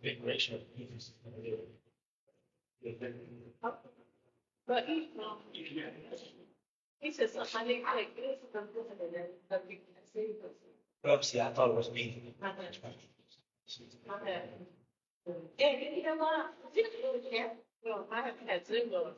Big ratio. But he said something, I think like this is something that we can see. Oops, yeah, I thought it was me. My bad. And you know what? I didn't really care. Well, I haven't had Zoom on.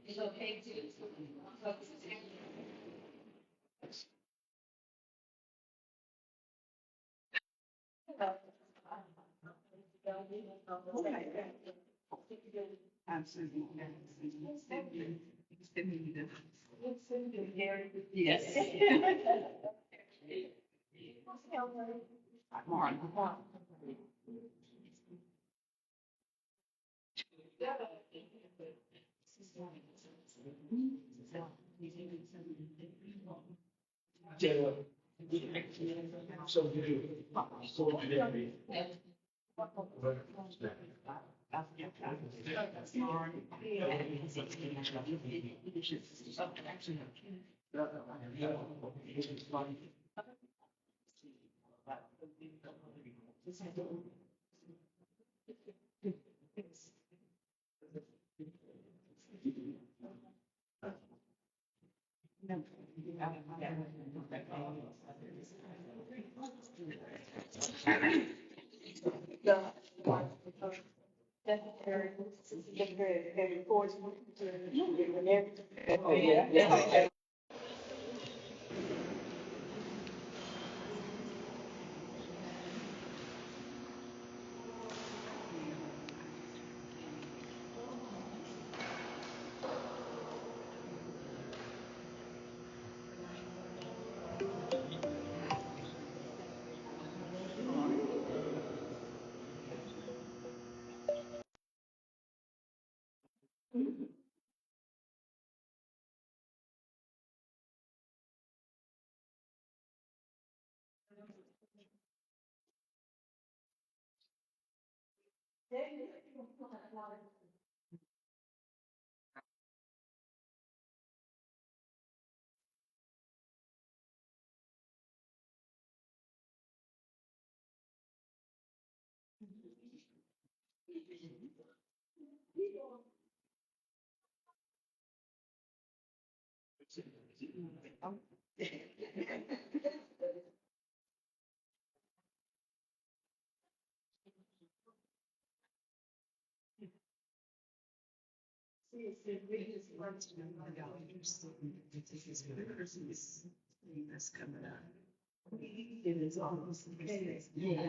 It's okay to. Absolutely. Yes. So you do. So you do. Yeah. That's coming up. It is almost yeah.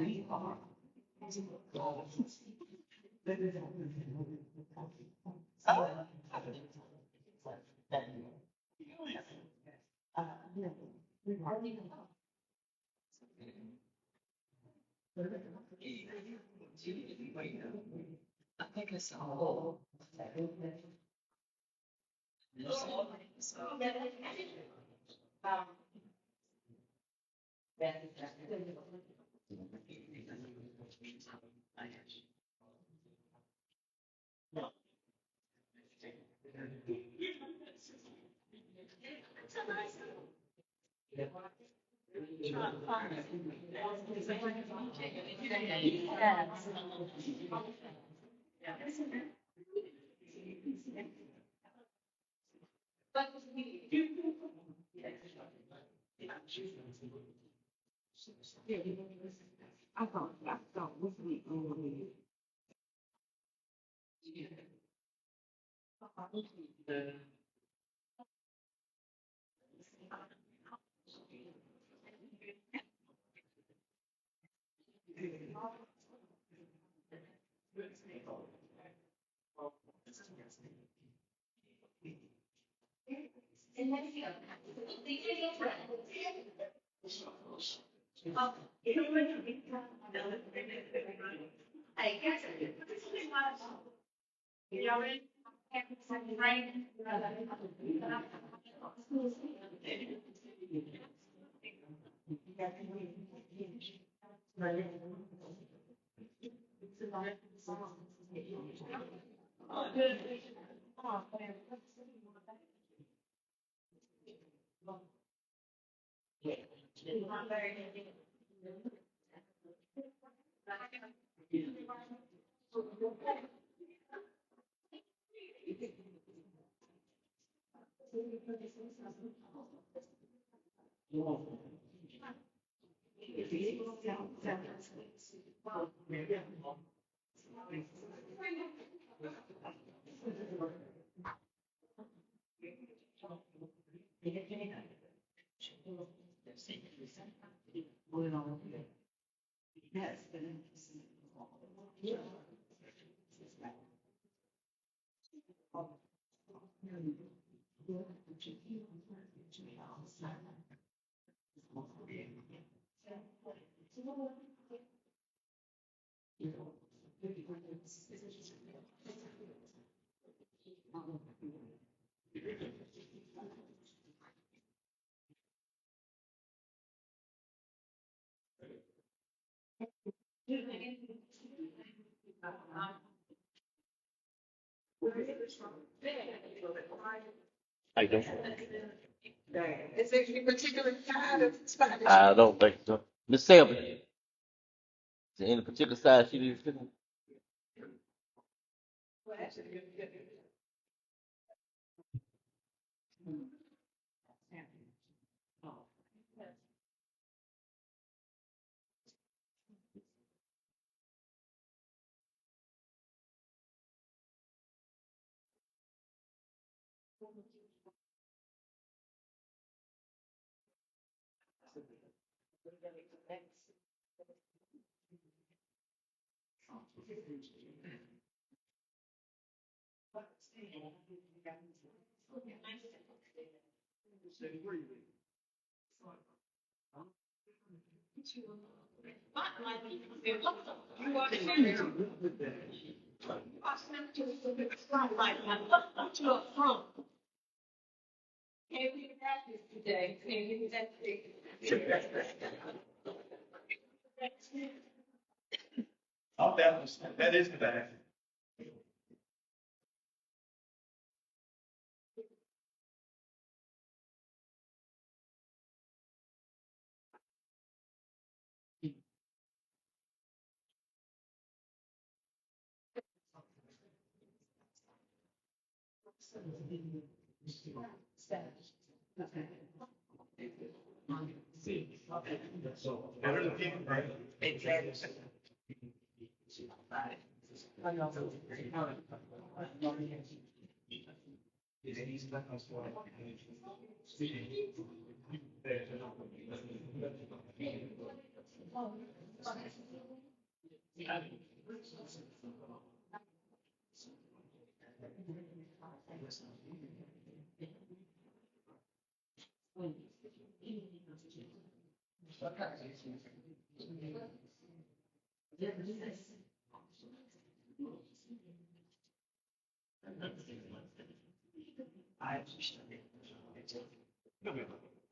I think it's all. I thought was the only. I don't. Is there any particular kind of spot? I don't think so. Miss Selby, is there any particular size she needs to? Oh, that is the back. Better than people, right?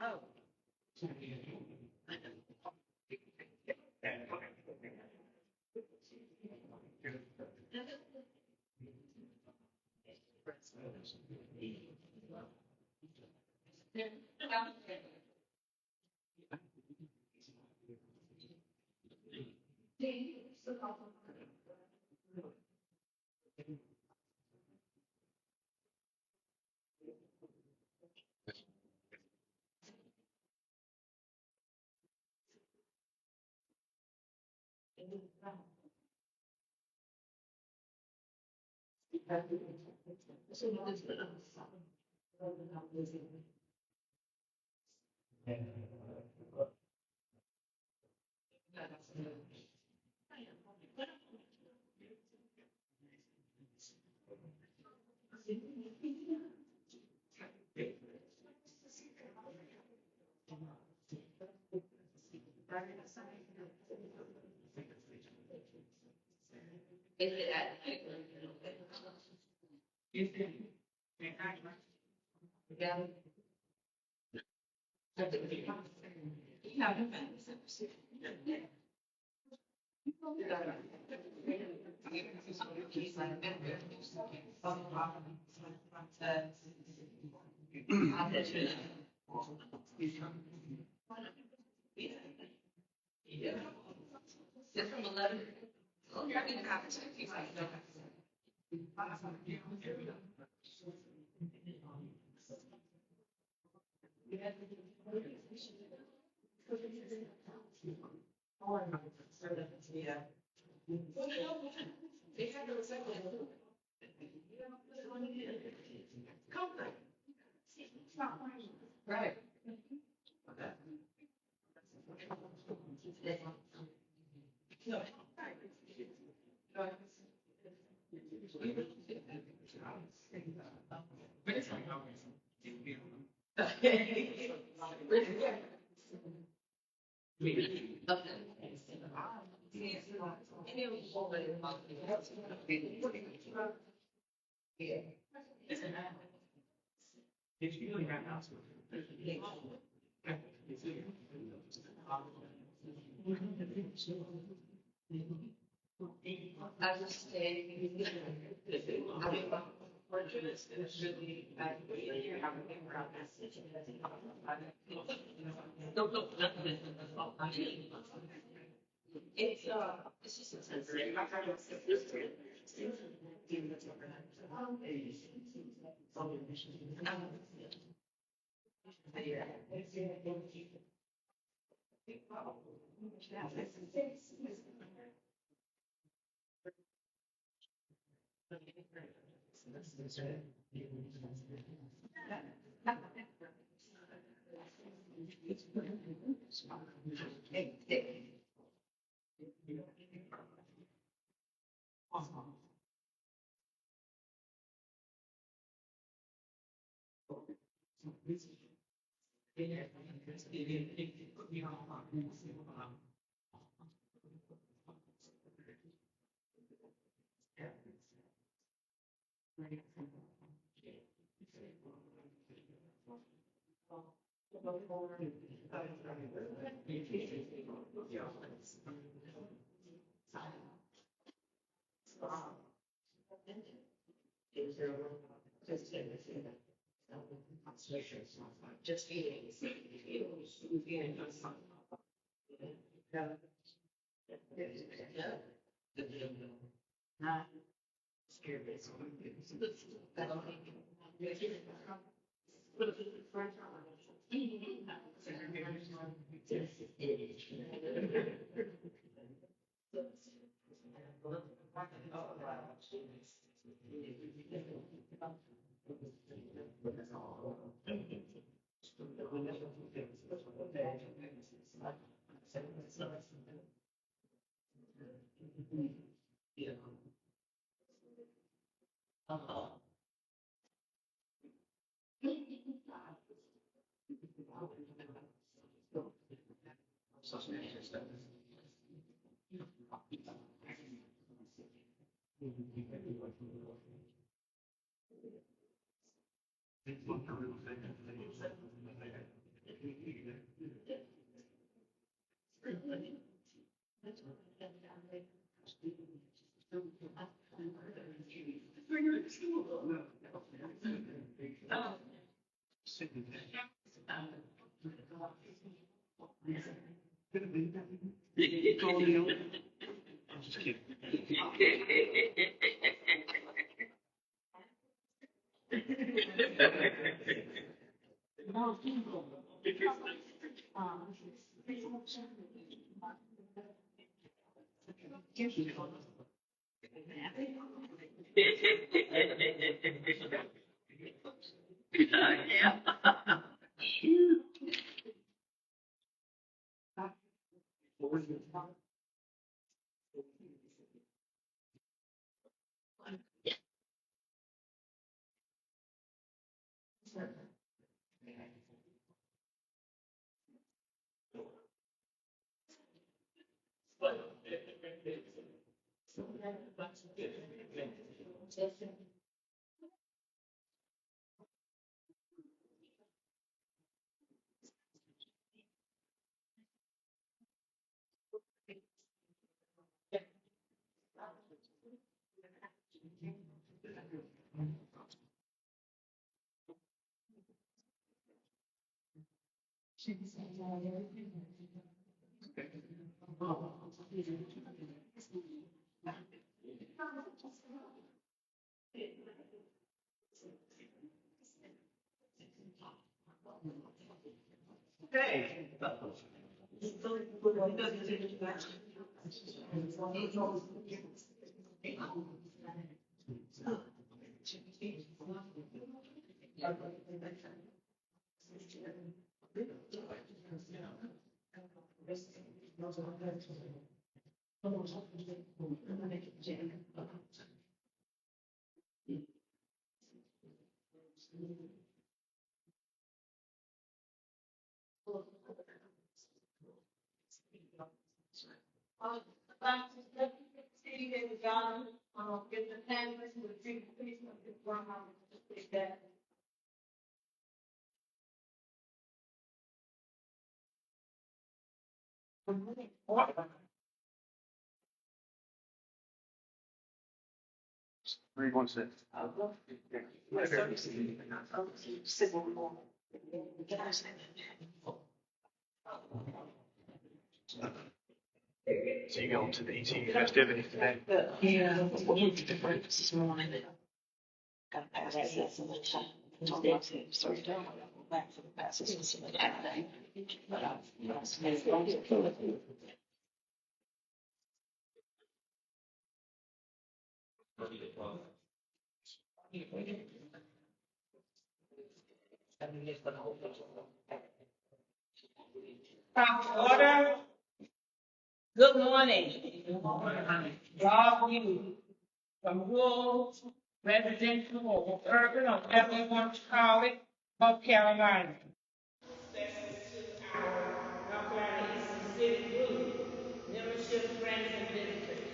Oh. Is it at? Yeah. You have It's from 11. Oh, you're going to have it. Right. No. I was saying, it's just sensitive. Just eating. Not scared. Get the pamphlets with the treatment, please, take that. Where you going to sit? So you going to the ET festivities today? Yeah, we need to do breakfast this morning. Gotta pass this out some time. Told me to start doing it. I'll go back for the passes for some of that day. But Order. Good morning. Rob you from rural, residential, or urban, or whatever you want to call it, North Carolina. Access to our North Carolina Eastern Civic Group, membership, friends, and visitors.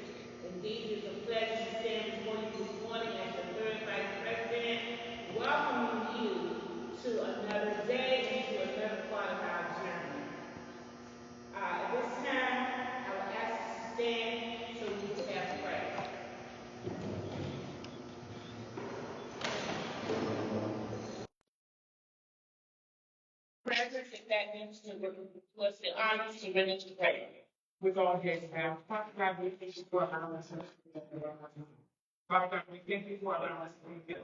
Indeed, it is a pleasure to stand before you this morning as your third vice president, welcoming you to another day and to another part of our journey. At this time, I will ask you to stand so we will have prayer. Present, if that means to was the honor to render to prayer. With all heads bowed, Father God, we thank you for allowing us to Father God, we thank you for allowing us to be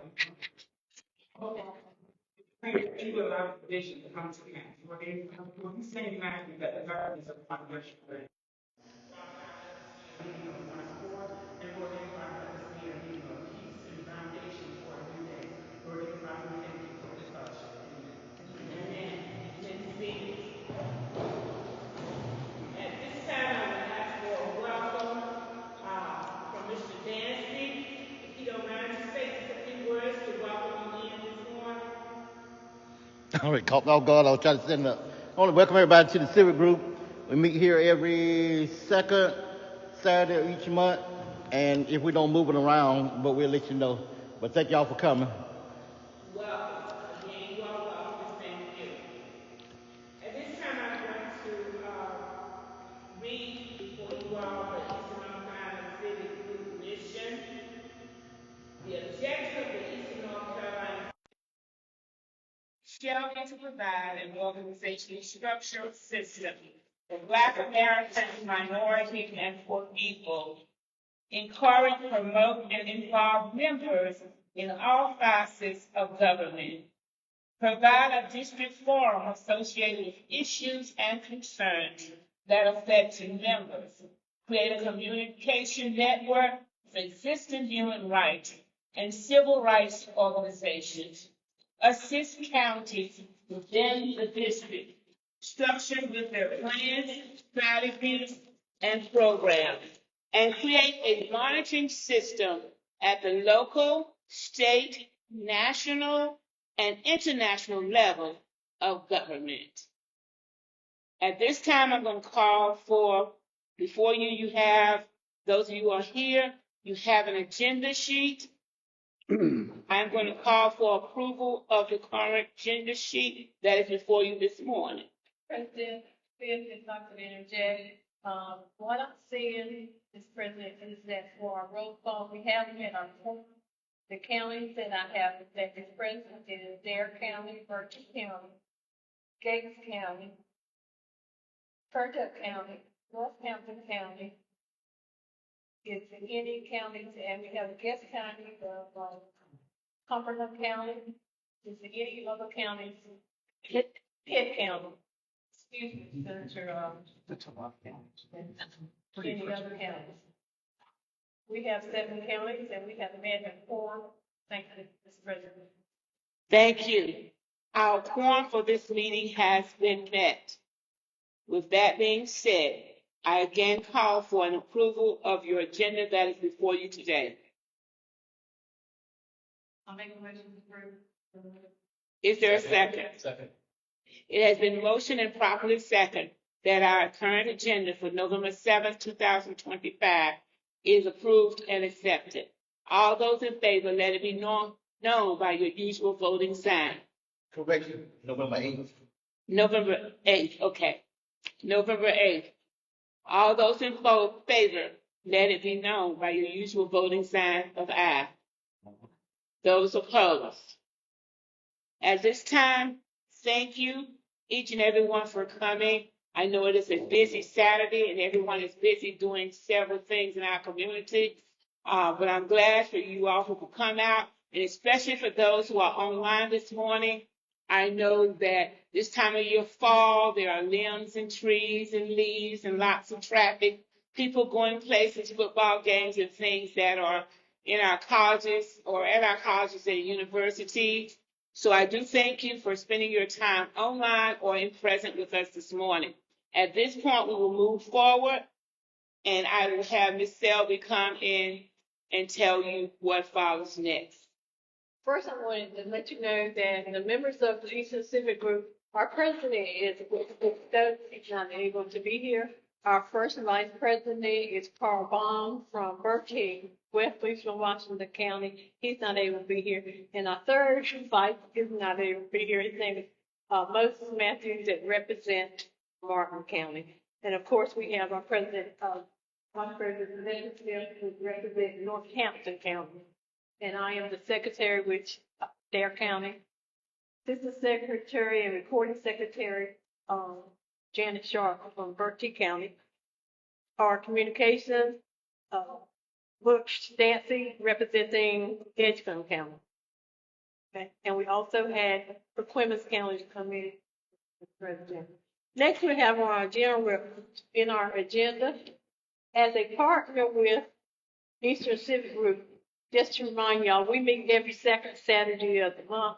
do a lot of provision to come to the county. What he's saying now is that the government is a financial thing. And Lord, everybody let us be a peace and foundation for a new day. Lord, everybody, we thank you for this fellowship. Amen. At this time, I would ask for a welcome from Mr. Dancy. If you don't mind, just say just a few words to welcome you in this morning. All right, caught me off guard. I was trying to send up. I want to welcome everybody to the Civic group. We meet here every second Saturday of each month, and if we don't move it around, but we'll let you know. But thank y'all for coming. Welcome. Again, you are welcome. Thank you. At this time, I'm going to read for you all the Eastern North Carolina Civic Group mission. The objective of the Eastern North Carolina shall be to provide an organizational structural system for Black Americans, minorities, and poor people, encourage, promote, and involve members in all facets of government, provide a district forum associated with issues and concerns that affect members, create a communication network for existing human rights and civil rights organizations, assist counties within the district, structured with their plans, strategies, and programs, and create a monitoring system at the local, state, national, and international level of government. At this time, I'm going to call for, before you have, those of you who are here, you have an agenda sheet. I'm going to call for approval of the current agenda sheet that is before you this morning. President, if I could interject, what I'm seeing, Mr. President, is that for our roll call, we have them in our form. The counties that I have that is present is Dare County, Berkeley County, Gates County, Currituck County, Northampton County, it's any counties, and we have a guest county of Cumberland County, it's any other counties, Pitt County. Excuse me, Senator, any other counties. We have 7 counties and we have met in 4. Thank you, Mr. President. Thank you. Our quorum for this meeting has been met. With that being said, I again call for an approval of your agenda that is before you today. I'll make a motion to approve. Is there a second? Second. It has been motioned and properly second that our current agenda for November 7th, 2025 is approved and accepted. All those in favor, let it be known by your usual voting sign. Correction, November 8th. November 8th, okay. November 8th. All those in favor, let it be known by your usual voting sign of aye. Those opposed. At this time, thank you, each and everyone, for coming. I know it is a busy Saturday and everyone is busy doing several things in our community, but I'm glad for you all who could come out, and especially for those who are online this morning. I know that this time of year, fall, there are limbs and trees and leaves and lots of traffic, people going places, football games and things that are in our colleges or at our colleges and universities. So I do thank you for spending your time online or in present with us this morning. At this point, we will move forward, and I will have Ms. Selby come in and tell you what follows next. First, I wanted to let you know that the members of the Eastern Civic Group, our president is Stokes. He's not able to be here. Our first vice president is Carl Baum from Berkeley, Wesley from Washington County. He's not able to be here. And our third vice is not able to be here. His name is Moses Matthews that represent Martin County. And of course, we have our president, Vice President Smith, who represents Northampton County. And I am the secretary, which Dare County. Assistant Secretary and Recording Secretary, Janet Sharp from Berkeley County. Our communications, Butch Stancy representing Edgecombe County. Okay. And we also had for Clemens County to come in. President. Next, we have our agenda in our agenda as a partner with Eastern Civic Group. Just to remind y'all, we meet every second Saturday of the month.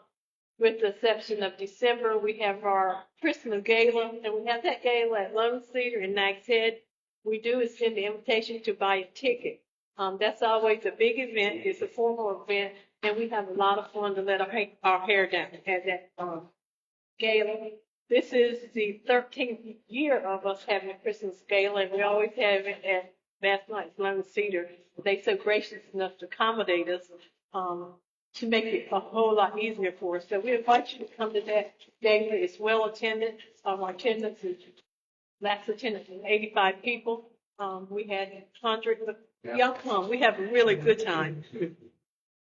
With the exception of December, we have our Christmas gala, and we have that gala at Lone Cedar in Nags Head. We do extend the invitation to buy a ticket. That's always a big event. It's a formal event, and we have a lot of fun to let our hair down at that gala. This is the 13th year of us having a Christmas gala, and we always have it at Bath Nights Lone Cedar. They're so gracious enough to accommodate us to make it a whole lot easier for us. So we invite you to come to that gala. It's well attended. Our attendance is last attendance was 85 people. We had hundreds of young come. We have a really good time.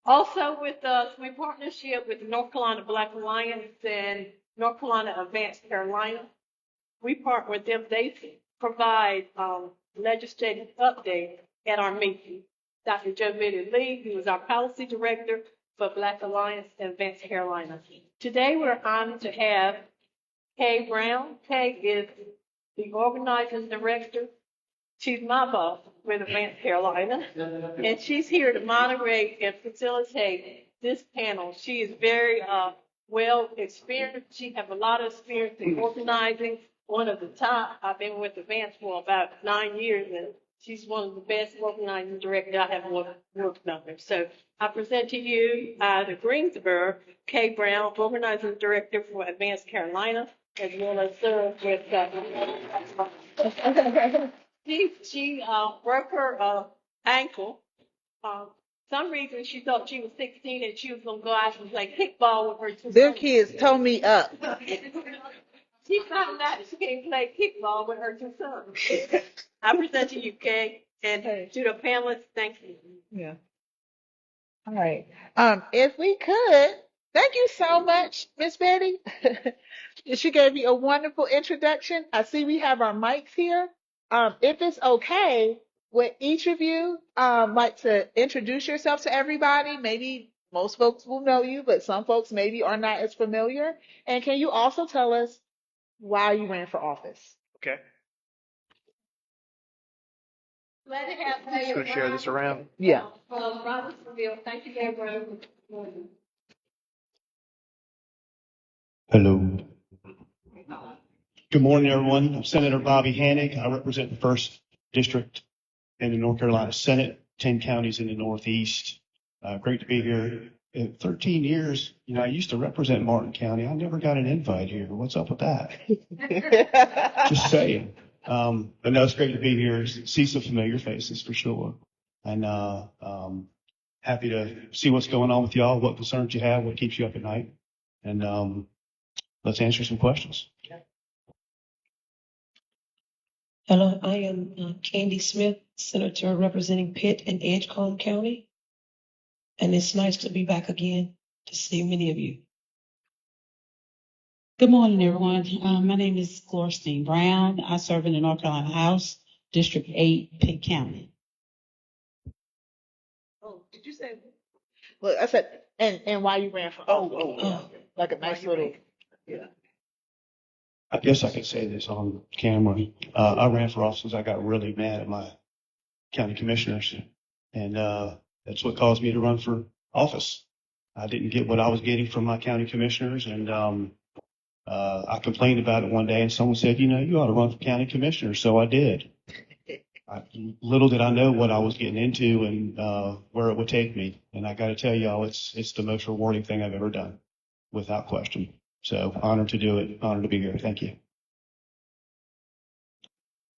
Also with us, we partnership with North Carolina Black Alliance and North Carolina Advanced Carolina. We partner with them. They provide legislative updates at our meeting. Dr. Joe Lee, who is our policy director for Black Alliance and Advanced Carolina. Today, we're honored to have Kay Brown. Kay is the organizing director. She's my boss with Advanced Carolina, and she's here to moderate and facilitate this panel. She is very well experienced. She has a lot of experience in organizing. One of the top. I've been with Advanced for about 9 years, and she's one of the best organizing directors I have worked under. So I present to you the Greensboro, Kay Brown, organizing director for Advanced Carolina, as well as served with. She broke her ankle. Some reason she thought she was 16 and she was gonna go out and play kickball with her two Their sons. kids told me up. She found out she can't play kickball with her two sons. I present to you, Kay, and to the panelists, thank you. Yeah. All right. If we could, thank you so much, Miss Betty. She gave me a wonderful introduction. I see we have our mics here. If it's okay, would each of you like to introduce yourself to everybody? Maybe most folks will know you, but some folks maybe are not as familiar. And can you also tell us why you ran for office? Okay. Glad to have you. Just gonna share this around. Yeah. Robertsonville, thank you very much. Hello. Good morning, everyone. I'm Senator Bobby Hanig. I represent the 1st District in the North Carolina Senate, 10 counties in the Northeast. Great to be here. In 13 years, I used to represent Martin County. I never got an invite here. What's up with that? Just saying. But no, it's great to be here. See some familiar faces for sure. And happy to see what's going on with y'all, what concerns you have, what keeps you up at night. And let's answer some questions. Hello, I am Kandie Smith, Senator representing Pitt and Edgecombe County. And it's nice to be back again to see many of you. Good morning, everyone. My name is Gloristine Brown. I serve in the North Carolina House, District 8, Pitt County. Oh, did you say? Well, I said, and why you ran for office? Oh. Like a nice little, yeah. I guess I could say this on camera. I ran for office. I got really mad at my county commissioners, and that's what caused me to run for office. I didn't get what I was getting from my county commissioners, and I complained about it one day, and someone said, you ought to run for county commissioner. So I did. Little did I know what I was getting into and where it would take me. And I got to tell y'all, it's the most rewarding thing I've ever done, without question. So honored to do it. Honored to be here. Thank you.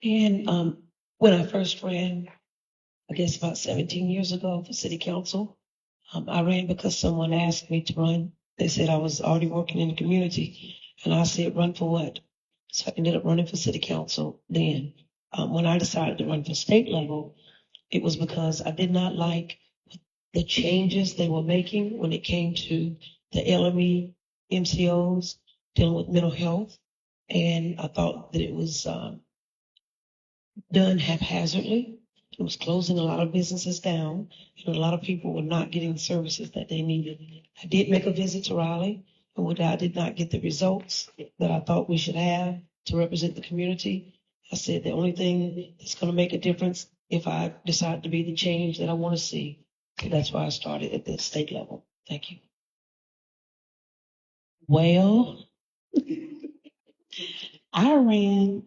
And when I first ran, I guess about 17 years ago for city council, I ran because someone asked me to run. They said I was already working in the community, and I said, run for what? So I ended up running for city council then. When I decided to run for state level, it was because I did not like the changes they were making when it came to the LME, MCOs, dealing with mental health. And I thought that it was done haphazardly. It was closing a lot of businesses down. A lot of people were not getting the services that they needed. I did make a visit to Raleigh, and I did not get the results that I thought we should have to represent the community. I said the only thing that's going to make a difference if I decide to be the change that I want to see. So that's why I started at the state level. Thank you. Well, I ran,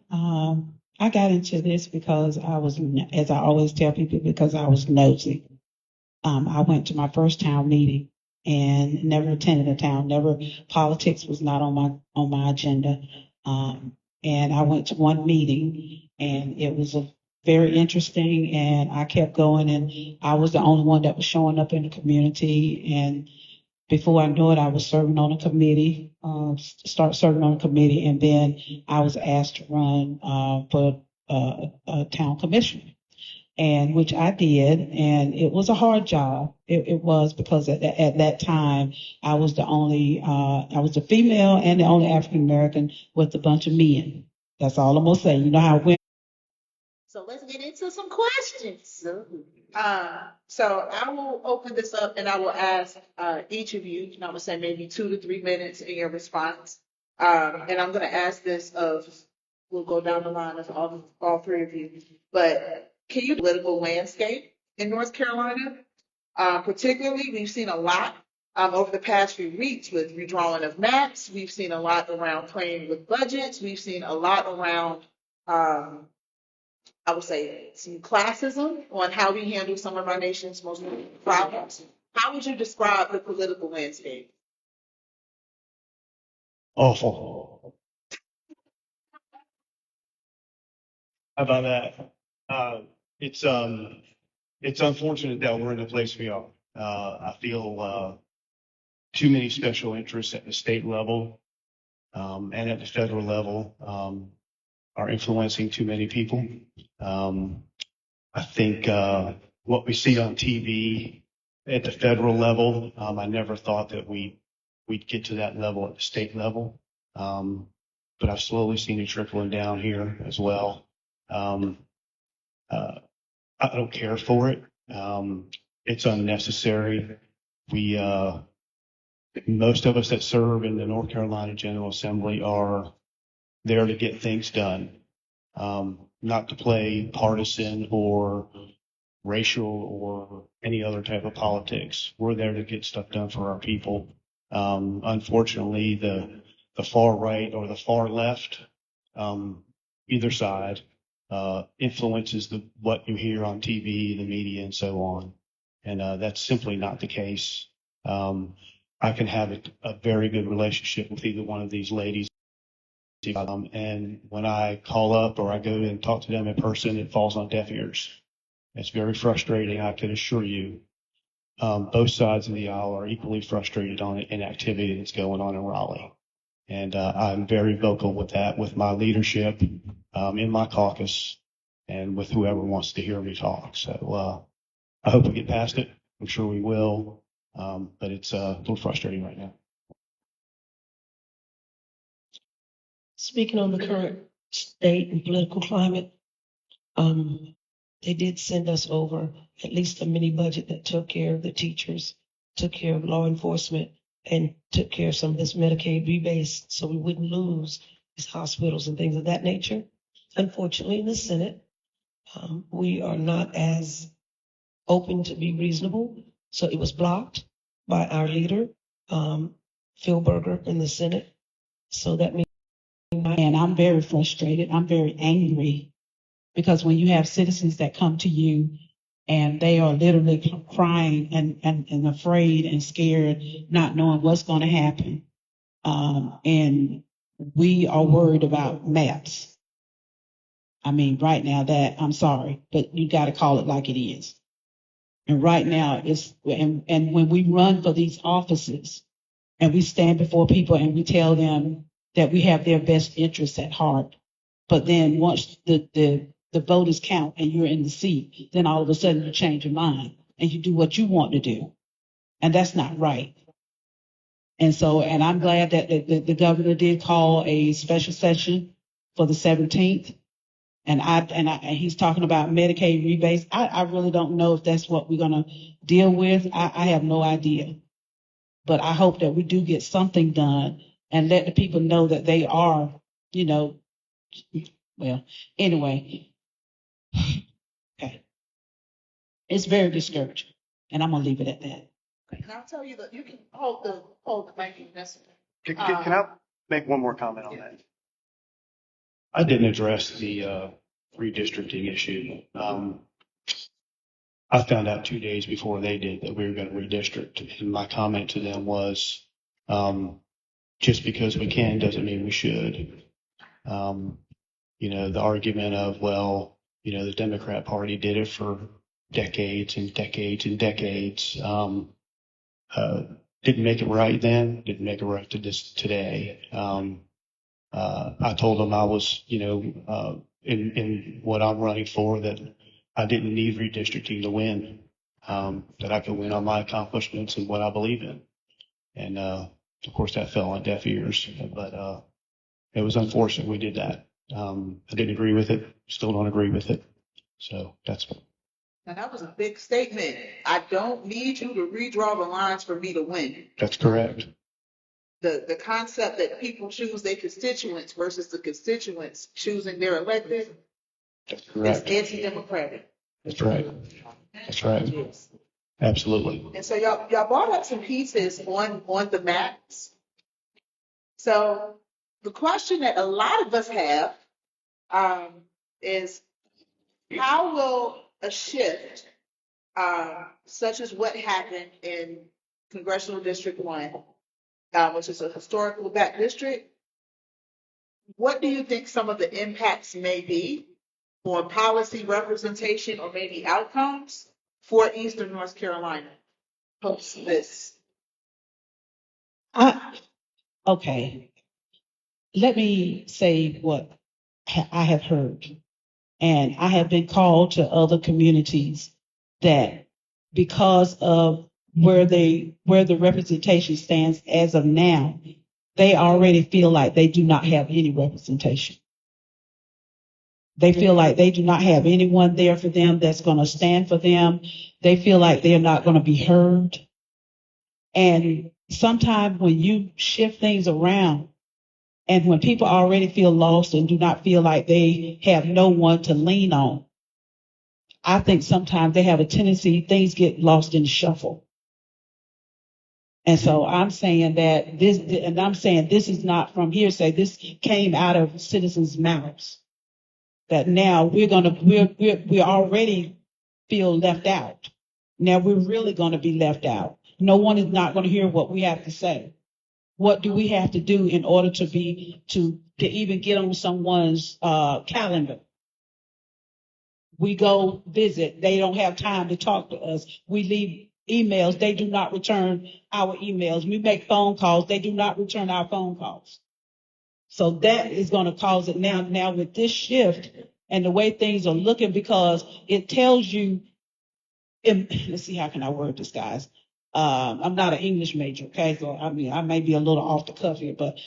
I got into this because I was, as I always tell people, because I was nosy. I went to my first town meeting and never attended a town, politics was not on my agenda. And I went to one meeting and it was very interesting, and I kept going, and I was the only one that was showing up in the community. And before I knew it, I was serving on a committee, and then I was asked to run for a town commissioner, and which I did, and it was a hard job. It was because at that time I was the female and the only African American with a bunch of men. That's all I'm gonna say. You know how women. So let's get into some questions. So I will open this up and I will ask each of you, and I'm gonna say maybe 2 to 3 minutes in your response. And I'm gonna ask this we'll go down the line of all three of you. But can you political landscape in North Carolina? Particularly, we've seen a lot over the past few weeks with redrawing of maps. We've seen a lot around playing with budgets. We've seen a lot around I would say some classism on how we handle some of our nation's most problems. How would you describe the political landscape? Awful. How about that? It's unfortunate that we're in the place we are. I feel too many special interests at the state level and at the federal level are influencing too many people. I think what we see on TV at the federal level, I never thought that we'd get to that level at the state level. But I've slowly seen it trickling down here as well. I don't care for it. It's unnecessary. Most of us that serve in the North Carolina General Assembly are there to get things done, not to play partisan or racial or any other type of politics. We're there to get stuff done for our people. Unfortunately, the far right or the far left, either side, influences what you hear on TV, the media, and so on. And that's simply not the case. I can have a very good relationship with either one of these ladies. And when I call up or I go and talk to them in person, it falls on deaf ears. It's very frustrating, I can assure you. Both sides of the aisle are equally frustrated on the inactivity that's going on in Raleigh. And I'm very vocal with that, with my leadership in my caucus and with whoever wants to hear me talk. So I hope we get past it. I'm sure we will. But it's a little frustrating right now. Speaking on the current state and political climate, they did send us over at least a mini budget that took care of the teachers, took care of law enforcement, and took care of some of this Medicaid rebates so we wouldn't lose these hospitals and things of that nature. Unfortunately, in the Senate, we are not as open to be reasonable, so it was blocked by our leader, Phil Berger, in the Senate. So that means. And I'm very frustrated. I'm very angry because when you have citizens that come to you and they are literally crying and afraid and scared, not knowing what's going to happen, and we are worried about maps. I mean, right now I'm sorry, but you got to call it like it is. And right now and when we run for these offices and we stand before people and we tell them that we have their best interests at heart. But then once the voters count and you're in the seat, then all of a sudden you change your mind and you do what you want to do. And that's not right. And I'm glad that the governor did call a special session for the 17th. And he's talking about Medicaid rebates. I really don't know if that's what we're gonna deal with. I have no idea. But I hope that we do get something done and let the people know that they are, well, anyway. Okay. It's very discouraging. And I'm gonna leave it at that. And I'll tell you that you can hold the mic if necessary. Can I make one more comment on that? I didn't address the redistricting issue. I found out 2 days before they did that we were going to redistrict. And my comment to them was, just because we can doesn't mean we should. The argument of, well, the Democrat Party did it for decades and decades and decades. Didn't make it right then, didn't make it right to this today. I told them I was, in what I'm running for, that I didn't need redistricting to win, that I could win on my accomplishments and what I believe in. And, of course, that fell on deaf ears, but it was unfortunate we did that. I didn't agree with it, still don't agree with it. So Now that was a big statement. I don't need you to redraw the lines for me to win. That's correct. The concept that people choose their constituents versus the constituents choosing their elected That's correct. is anti-democratic. That's right. That's right. Yes. Absolutely. And so y'all brought up some pieces on the maps. So the question that a lot of us have is, how will a shift such as what happened in Congressional District 1, which is a historical black district, what do you think some of the impacts may be on policy representation or maybe outcomes for Eastern North Carolina post this? Okay. Let me say what I have heard. And I have been called to other communities that because of where the representation stands as of now, they already feel like they do not have any representation. They feel like they do not have anyone there for them that's going to stand for them. They feel like they're not going to be heard. And sometimes when you shift things around, and when people already feel lost and do not feel like they have no one to lean on, I think sometimes they have a tendency, things get lost in the shuffle. And so I'm saying that this is not from hearsay. This came out of citizens' mouths. That now we already feel left out. Now we're really going to be left out. No one is not going to hear what we have to say. What do we have to do in order to even get on someone's calendar? We go visit. They don't have time to talk to us. We leave emails. They do not return our emails. We make phone calls. They do not return our phone calls. So that is going to cause it now. Now with this shift and the way things are looking, because it tells you, let's see, how can I word this, guys? I'm not an English major, okay? So, I may be a little off the cuff here, but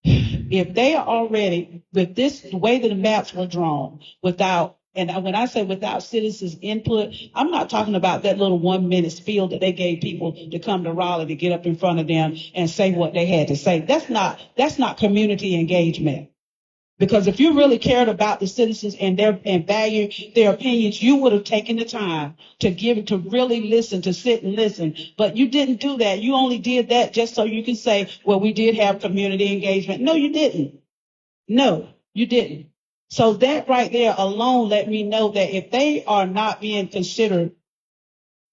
if they are already, with this, the way that the maps were drawn, and when I say without citizens' input, I'm not talking about that little 1 minute spiel that they gave people to come to Raleigh to get up in front of them and say what they had to say. That's not community engagement. Because if you really cared about the citizens and value their opinions, you would have taken the time to really listen, to sit and listen. But you didn't do that. You only did that just so you can say, well, we did have community engagement. No, you didn't. No, you didn't. So that right there alone let me know that if they are not being considered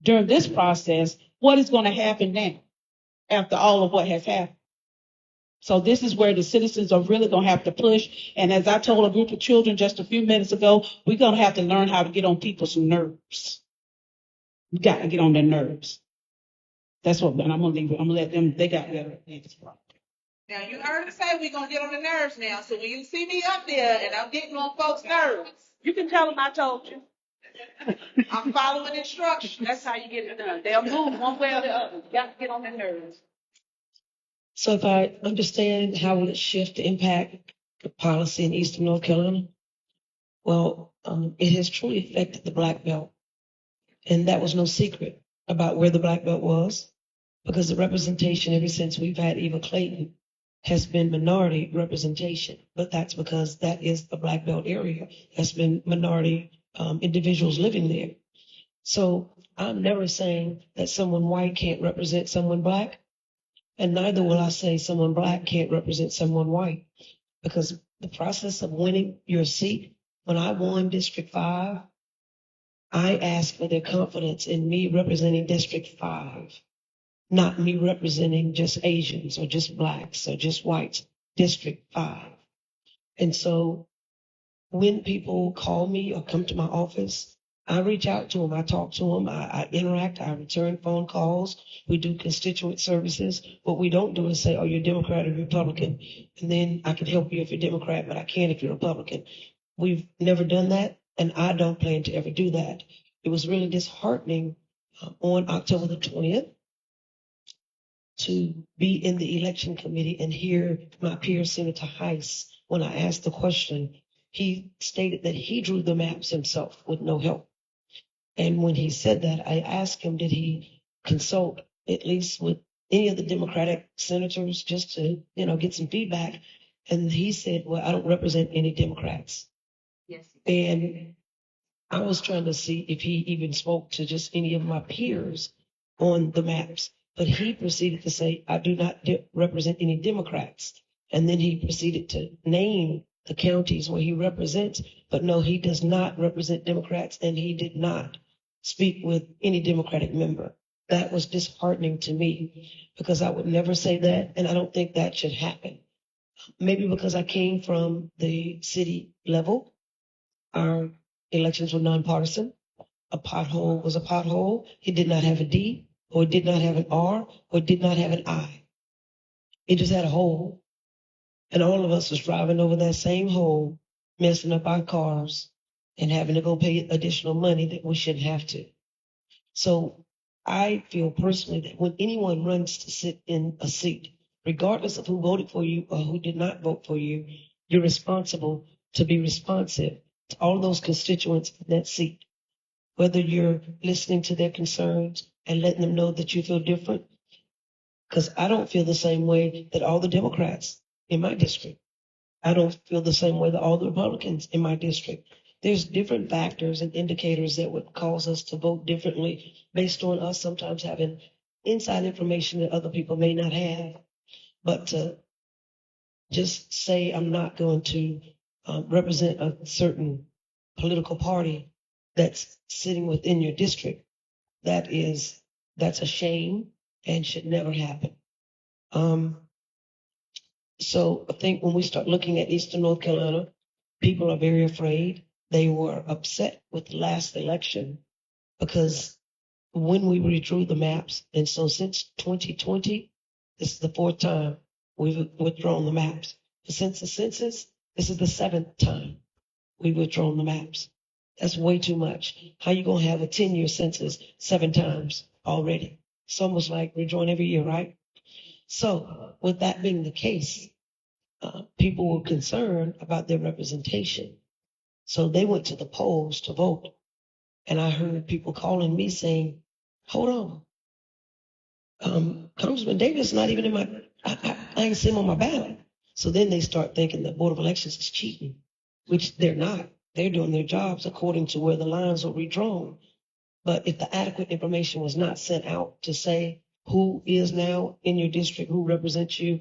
during this process, what is going to happen now after all of what has happened? So this is where the citizens are really going to have to push. And as I told a group of children just a few minutes ago, we're going to have to learn how to get on people's nerves. We got to get on their nerves. That's what, and I'm going to leave it. I'm going to let them, they got better at this problem. Now, you heard her say we're going to get on the nerves now. So when you see me up there and I'm getting on folks' nerves, You can tell them I told you. I'm following instructions. That's how you get it done. They'll move one way or the other. You got to get on their nerves. So if I understand, how will it shift the impact of policy in Eastern North Carolina? Well, it has truly affected the Black Belt. And that was no secret about where the Black Belt was, because the representation ever since we've had Eva Clayton has been minority representation. But that's because that is the Black Belt area. That's been minority individuals living there. So I'm never saying that someone white can't represent someone Black, and neither will I say someone Black can't represent someone white, because the process of winning your seat, when I won District 5, I asked for their confidence in me representing District 5, not me representing just Asians or just Blacks or just whites, District 5. And so when people call me or come to my office, I reach out to them, I talk to them, I interact, I return phone calls, we do constituent services. What we don't do is say, oh, you're Democrat or Republican, and then I can help you if you're Democrat, but I can't if you're Republican. We've never done that, and I don't plan to ever do that. It was really disheartening on October the 20th to be in the election committee and hear my peer, Senator Heiss, when I asked the question, he stated that he drew the maps himself with no help. And when he said that, I asked him, did he consult at least with any of the Democratic senators just to, get some feedback? And he said, well, I don't represent any Democrats. Yes. And I was trying to see if he even spoke to just any of my peers on the maps, but he proceeded to say, I do not represent any Democrats. And then he proceeded to name the counties where he represents, but no, he does not represent Democrats, and he did not speak with any Democratic member. That was disheartening to me, because I would never say that, and I don't think that should happen. Maybe because I came from the city level, our elections were nonpartisan. A pothole was a pothole. It did not have a D, or it did not have an R, or it did not have an I. It just had a hole. And all of us was driving over that same hole, messing up our cars and having to go pay additional money that we shouldn't have to. So I feel personally that when anyone runs to sit in a seat, regardless of who voted for you or who did not vote for you, you're responsible to be responsive to all those constituents in that seat, whether you're listening to their concerns and letting them know that you feel different. Because I don't feel the same way that all the Democrats in my district. I don't feel the same way that all the Republicans in my district. There's different factors and indicators that would cause us to vote differently based on us sometimes having inside information that other people may not have. But to just say I'm not going to represent a certain political party that's sitting within your district, that's a shame and should never happen. So I think when we start looking at Eastern North Carolina, people are very afraid. They were upset with the last election because when we redrew the maps, and so since 2020, this is the 4th time we've withdrawn the maps. Since the census, this is the 7th time we've withdrawn the maps. That's way too much. How you gonna have a 10-year census 7 times already? It's almost like we're drawing every year, right? So with that being the case, people were concerned about their representation. So they went to the polls to vote. And I heard people calling me saying, hold on, Congressman Davis is not even in my, I ain't seen him on my ballot. So then they start thinking the Board of Elections is cheating, which they're not. They're doing their jobs according to where the lines were redrawn. But if the adequate information was not sent out to say who is now in your district, who represents you,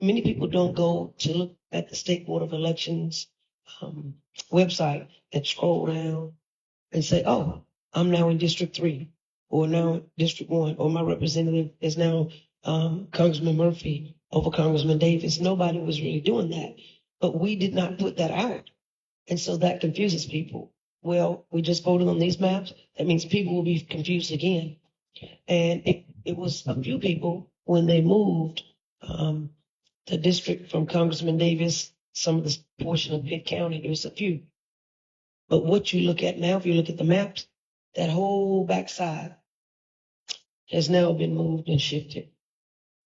many people don't go to look at the State Board of Elections website and scroll down and say, oh, I'm now in District 3 or now District 1, or my representative is now Congressman Murphy over Congressman Davis. Nobody was really doing that. But we did not put that out. And so that confuses people. Well, we just voted on these maps. That means people will be confused again. And it was a few people when they moved the district from Congressman Davis, some of the portion of Pitt County, there was a few. But what you look at now, if you look at the maps, that whole backside has now been moved and shifted.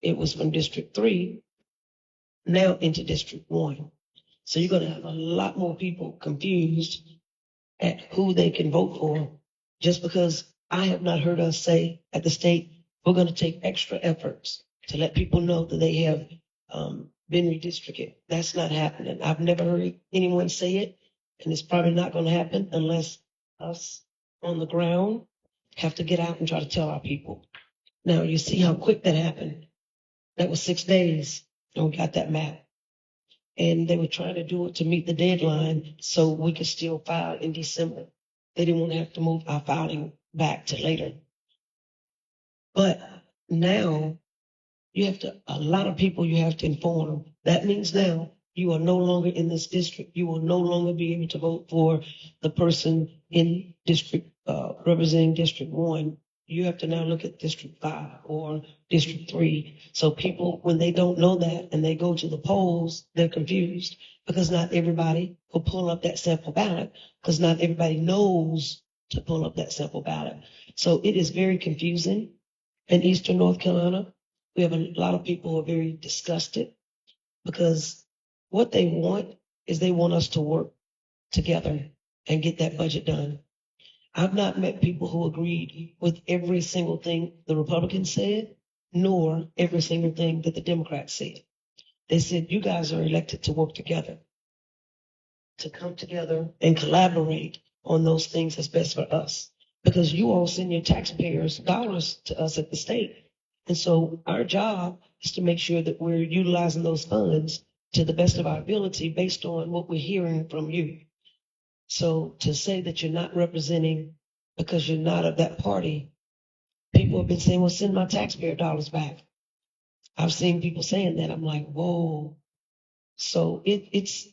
It was from District 3 now into District 1. So you're going to have a lot more people confused at who they can vote for just because I have not heard us say at the state, we're going to take extra efforts to let people know that they have been redistricted. That's not happening. I've never heard anyone say it, and it's probably not going to happen unless us on the ground have to get out and try to tell our people. Now, you see how quick that happened. That was 6 days, and we got that map. And they were trying to do it to meet the deadline so we could still file in December. They didn't want to have to move our filing back to later. But now a lot of people you have to inform. That means now you are no longer in this district. You will no longer be able to vote for the person in district, representing District 1. You have to now look at District 5 or District 3. So people, when they don't know that and they go to the polls, they're confused because not everybody will pull up that sample ballot because not everybody knows to pull up that sample ballot. So it is very confusing. In Eastern North Carolina, we have a lot of people who are very disgusted because what they want is they want us to work together and get that budget done. I've not met people who agreed with every single thing the Republicans said, nor every single thing that the Democrats said. They said, you guys are elected to work together, to come together and collaborate on those things that's best for us. Because you all send your taxpayers' dollars to us at the state. And so our job is to make sure that we're utilizing those funds to the best of our ability based on what we're hearing from you. So to say that you're not representing because you're not of that party, people have been saying, well, send my taxpayer dollars back. I've seen people saying that. I'm like, whoa. So it's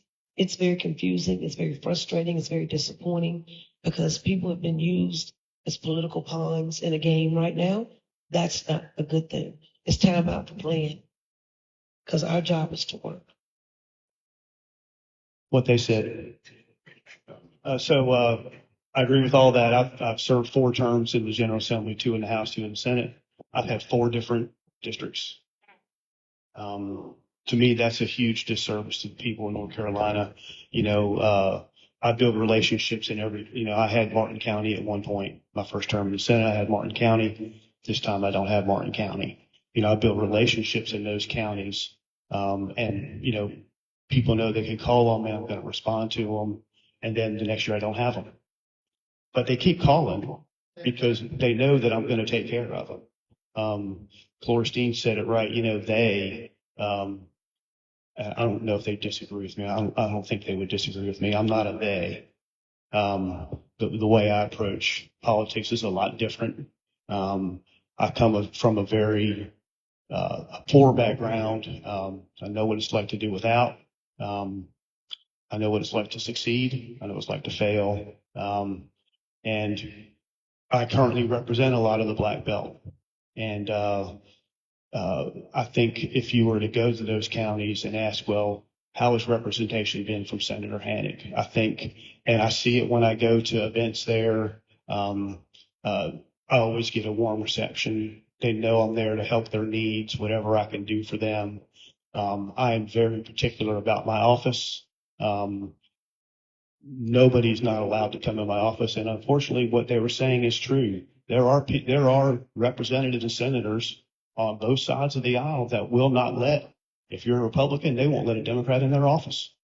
very confusing. It's very frustrating. It's very disappointing because people have been used as political pawns in a game right now. That's not a good thing. It's time out for playing because our job is to work. What they said. I agree with all that. I've served 4 terms in the General Assembly, 2 in the House, 2 in the Senate. I've had 4 different districts. To me, that's a huge disservice to the people in North Carolina. I build relationships in I had Martin County at one point. My first term in the Senate, I had Martin County. This time I don't have Martin County. I built relationships in those counties. People know they can call on me. I'm going to respond to them. And then the next year I don't have them. But they keep calling because they know that I'm going to take care of them. Gloristine said it right. I don't know if they disagree with me. I don't think they would disagree with me. I'm not a they. The way I approach politics is a lot different. I come from a very poor background. I know what it's like to do without. I know what it's like to succeed. I know what it's like to fail. And I currently represent a lot of the Black Belt. And I think if you were to go to those counties and ask, well, how has representation been from Senator Hanig? I think, and I see it when I go to events there, I always get a warm reception. They know I'm there to help their needs, whatever I can do for them. I am very particular about my office. Nobody's not allowed to come in my office. And unfortunately, what they were saying is true. There are representatives and senators on both sides of the aisle that will not if you're a Republican, they won't let a Democrat in their office.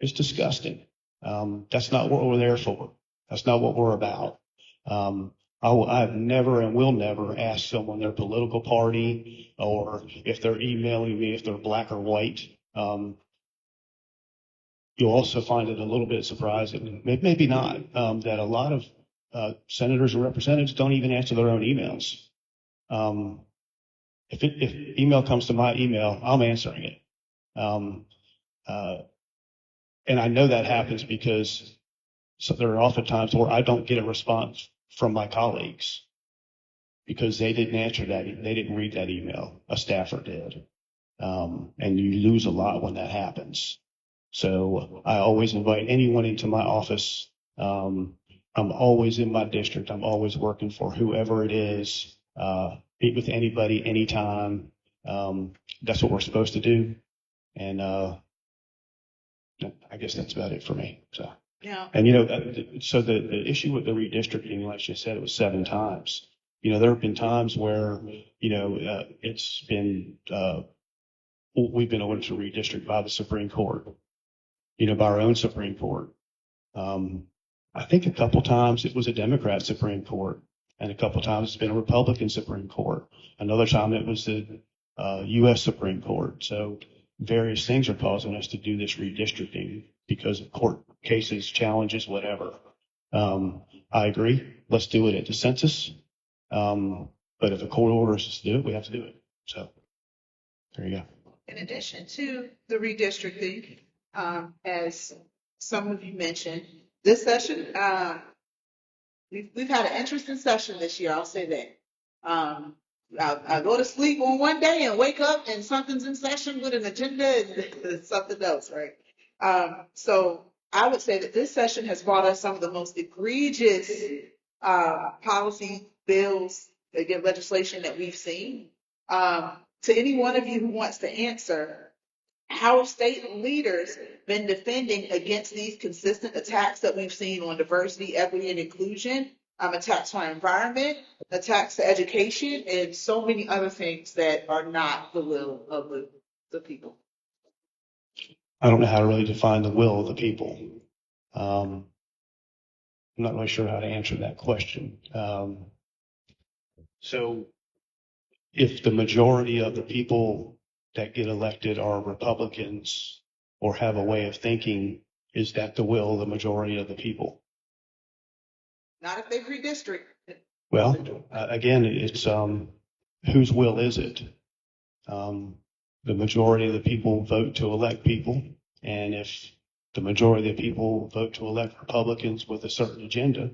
It's disgusting. That's not what we're there for. That's not what we're about. I've never and will never ask someone their political party or if they're emailing me, if they're black or white. You'll also find it a little bit surprising, maybe not, that a lot of senators and representatives don't even answer their own emails. If email comes to my email, I'm answering it. And I know that happens because there are often times where I don't get a response from my colleagues because they didn't answer that. They didn't read that email. A staffer did. And you lose a lot when that happens. So I always invite anyone into my office. I'm always in my district. I'm always working for whoever it is. Meet with anybody, anytime. That's what we're supposed to do. And I guess that's about it for me. So, Yeah. and so the issue with the redistricting, like you said, it was 7 times. There have been times where, it's been, we've been ordered to redistrict by the Supreme Court, by our own Supreme Court. I think a couple times it was a Democrat Supreme Court, and a couple times it's been a Republican Supreme Court. Another time it was the U.S. Supreme Court. So various things are causing us to do this redistricting because of court cases, challenges, whatever. I agree. Let's do it at the census. But if a court orders us to do it, we have to do it. So there you go. In addition to the redistricting, as some of you mentioned, this session, we've had an interesting session this year. I'll say that. I go to sleep on one day and wake up and something's in session with an agenda and something else, right? So I would say that this session has brought us some of the most egregious policy bills, again, legislation that we've seen. To any one of you who wants to answer, how have state leaders been defending against these consistent attacks that we've seen on diversity, equity, and inclusion, attacks on our environment, attacks to education, and so many other things that are not the will of the people? I don't know how to really define the will of the people. I'm not really sure how to answer that question. So if the majority of the people that get elected are Republicans or have a way of thinking, is that the will of the majority of the people? Not if they redistrict. Well, again, it's whose will is it? The majority of the people vote to elect people, and if the majority of the people vote to elect Republicans with a certain agenda,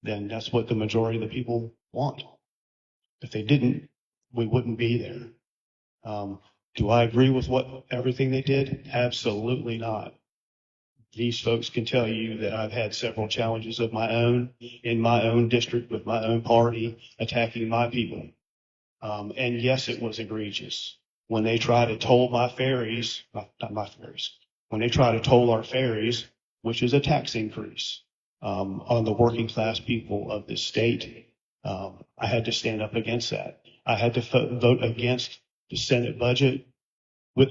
then that's what the majority of the people want. If they didn't, we wouldn't be there. Do I agree with everything they did? Absolutely not. These folks can tell you that I've had several challenges of my own in my own district with my own party attacking my people. And yes, it was egregious. When they try to toll my ferries, not my ferries, when they try to toll our ferries, which is a tax increase on the working class people of this state, I had to stand up against that. I had to vote against the Senate budget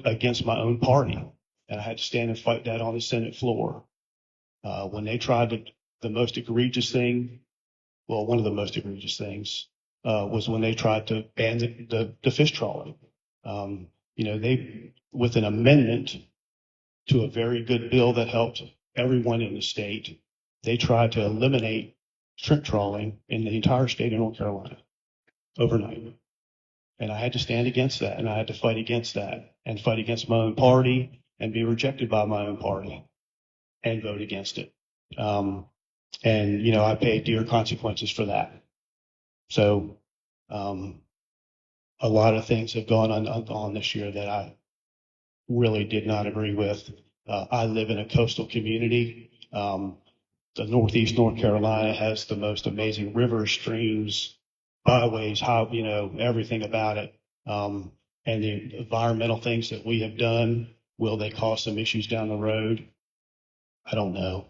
against my own party. And I had to stand and fight that on the Senate floor. When they tried the most egregious thing, well, one of the most egregious things was when they tried to ban the fish trawling. They, with an amendment to a very good bill that helped everyone in the state, they tried to eliminate shrimp trawling in the entire state of North Carolina overnight. And I had to stand against that, and I had to fight against that, and fight against my own party, and be rejected by my own party, and vote against it. And I paid dear consequences for that. So a lot of things have gone on this year that I really did not agree with. I live in a coastal community. The Northeast North Carolina has the most amazing rivers, streams, byways, everything about it. And the environmental things that we have done, will they cause some issues down the road? I don't know.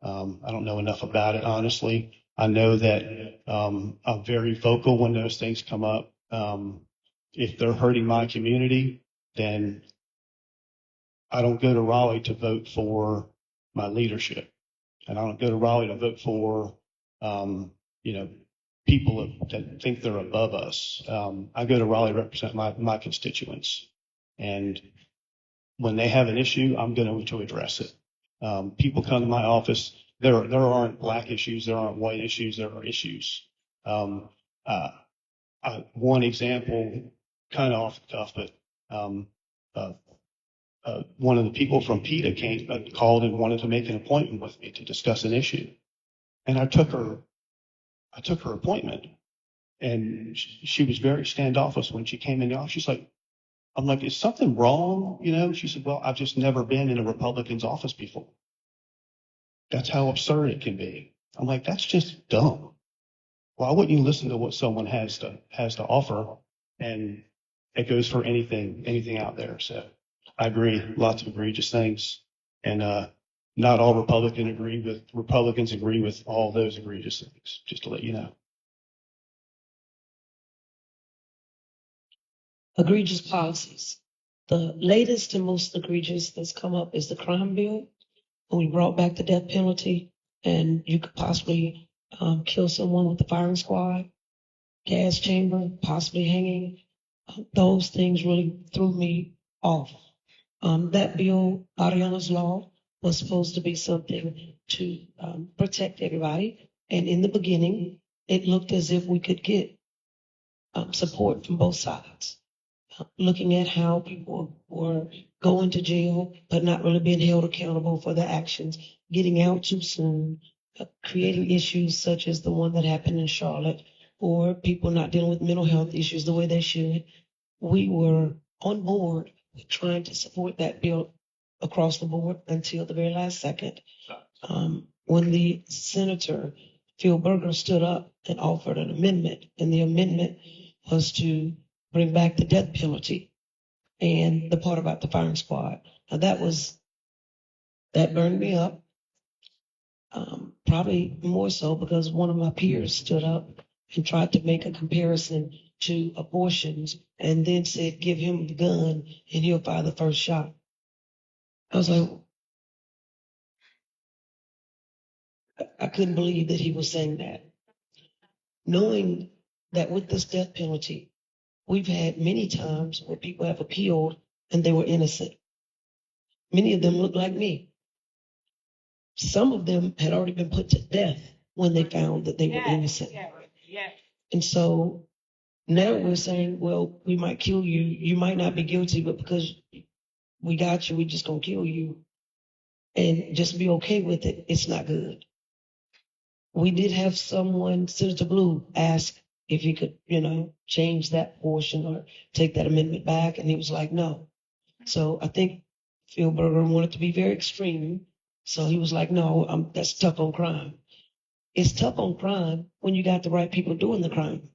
I don't know enough about it, honestly. I know that I'm very vocal when those things come up. If they're hurting my community, then I don't go to Raleigh to vote for my leadership. And I don't go to Raleigh to vote for, people that think they're above us. I go to Raleigh to represent my constituents. And when they have an issue, I'm going to address it. People come to my office. There aren't black issues. There aren't white issues. There are issues. One example, kind of off the cuff, but one of the people from PETA called and wanted to make an appointment with me to discuss an issue. And I took her appointment, and she was very standoffish when she came in the office. She's like, I'm like, is something wrong? She said, well, I've just never been in a Republican's office before. That's how absurd it can be. I'm like, that's just dumb. Why wouldn't you listen to what someone has to offer? And it goes for anything out there. So I agree, lots of egregious things. And not all Republicans agree with all those egregious things, just to let you know. Egregious policies. The latest and most egregious that's come up is the crime bill. When we brought back the death penalty, and you could possibly kill someone with the firing squad, gas chamber, possibly hanging. Those things really threw me off. That bill, Ariana's Law, was supposed to be something to protect everybody. And in the beginning, it looked as if we could get support from both sides. Looking at how people were going to jail, but not really being held accountable for their actions, getting out too soon, creating issues such as the one that happened in Charlotte, or people not dealing with mental health issues the way they should. We were on board with trying to support that bill across the board until the very last second. When the Senator, Phil Berger, stood up and offered an amendment, and the amendment was to bring back the death penalty and the part about the firing squad. Now that burned me up, probably more so because one of my peers stood up and tried to make a comparison to abortions and then said, give him the gun and he'll fire the first shot. I was like, I couldn't believe that he was saying that. Knowing that with this death penalty, we've had many times where people have appealed and they were innocent. Many of them look like me. Some of them had already been put to death when they found that they were innocent. Yeah. And so now we're saying, well, we might kill you. You might not be guilty, but because we got you, we're just going to kill you. And just be okay with it. It's not good. We did have someone, Senator Blue, ask if he could, change that portion or take that amendment back. And he was like, no. So I think Phil Berger wanted to be very extreme. So he was like, no, that's tough on crime. It's tough on crime when you got the right people doing the crime.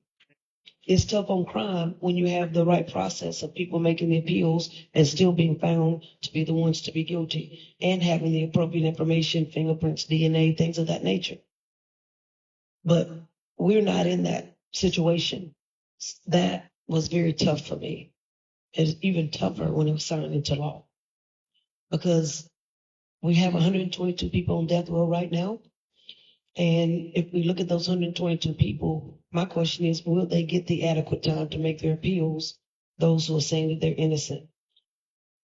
It's tough on crime when you have the right process of people making the appeals and still being found to be the ones to be guilty and having the appropriate information, fingerprints, DNA, things of that nature. But we're not in that situation. That was very tough for me. It's even tougher when it was signed into law because we have 122 people on death row right now. And if we look at those 122 people, my question is, will they get the adequate time to make their appeals, those who are saying that they're innocent?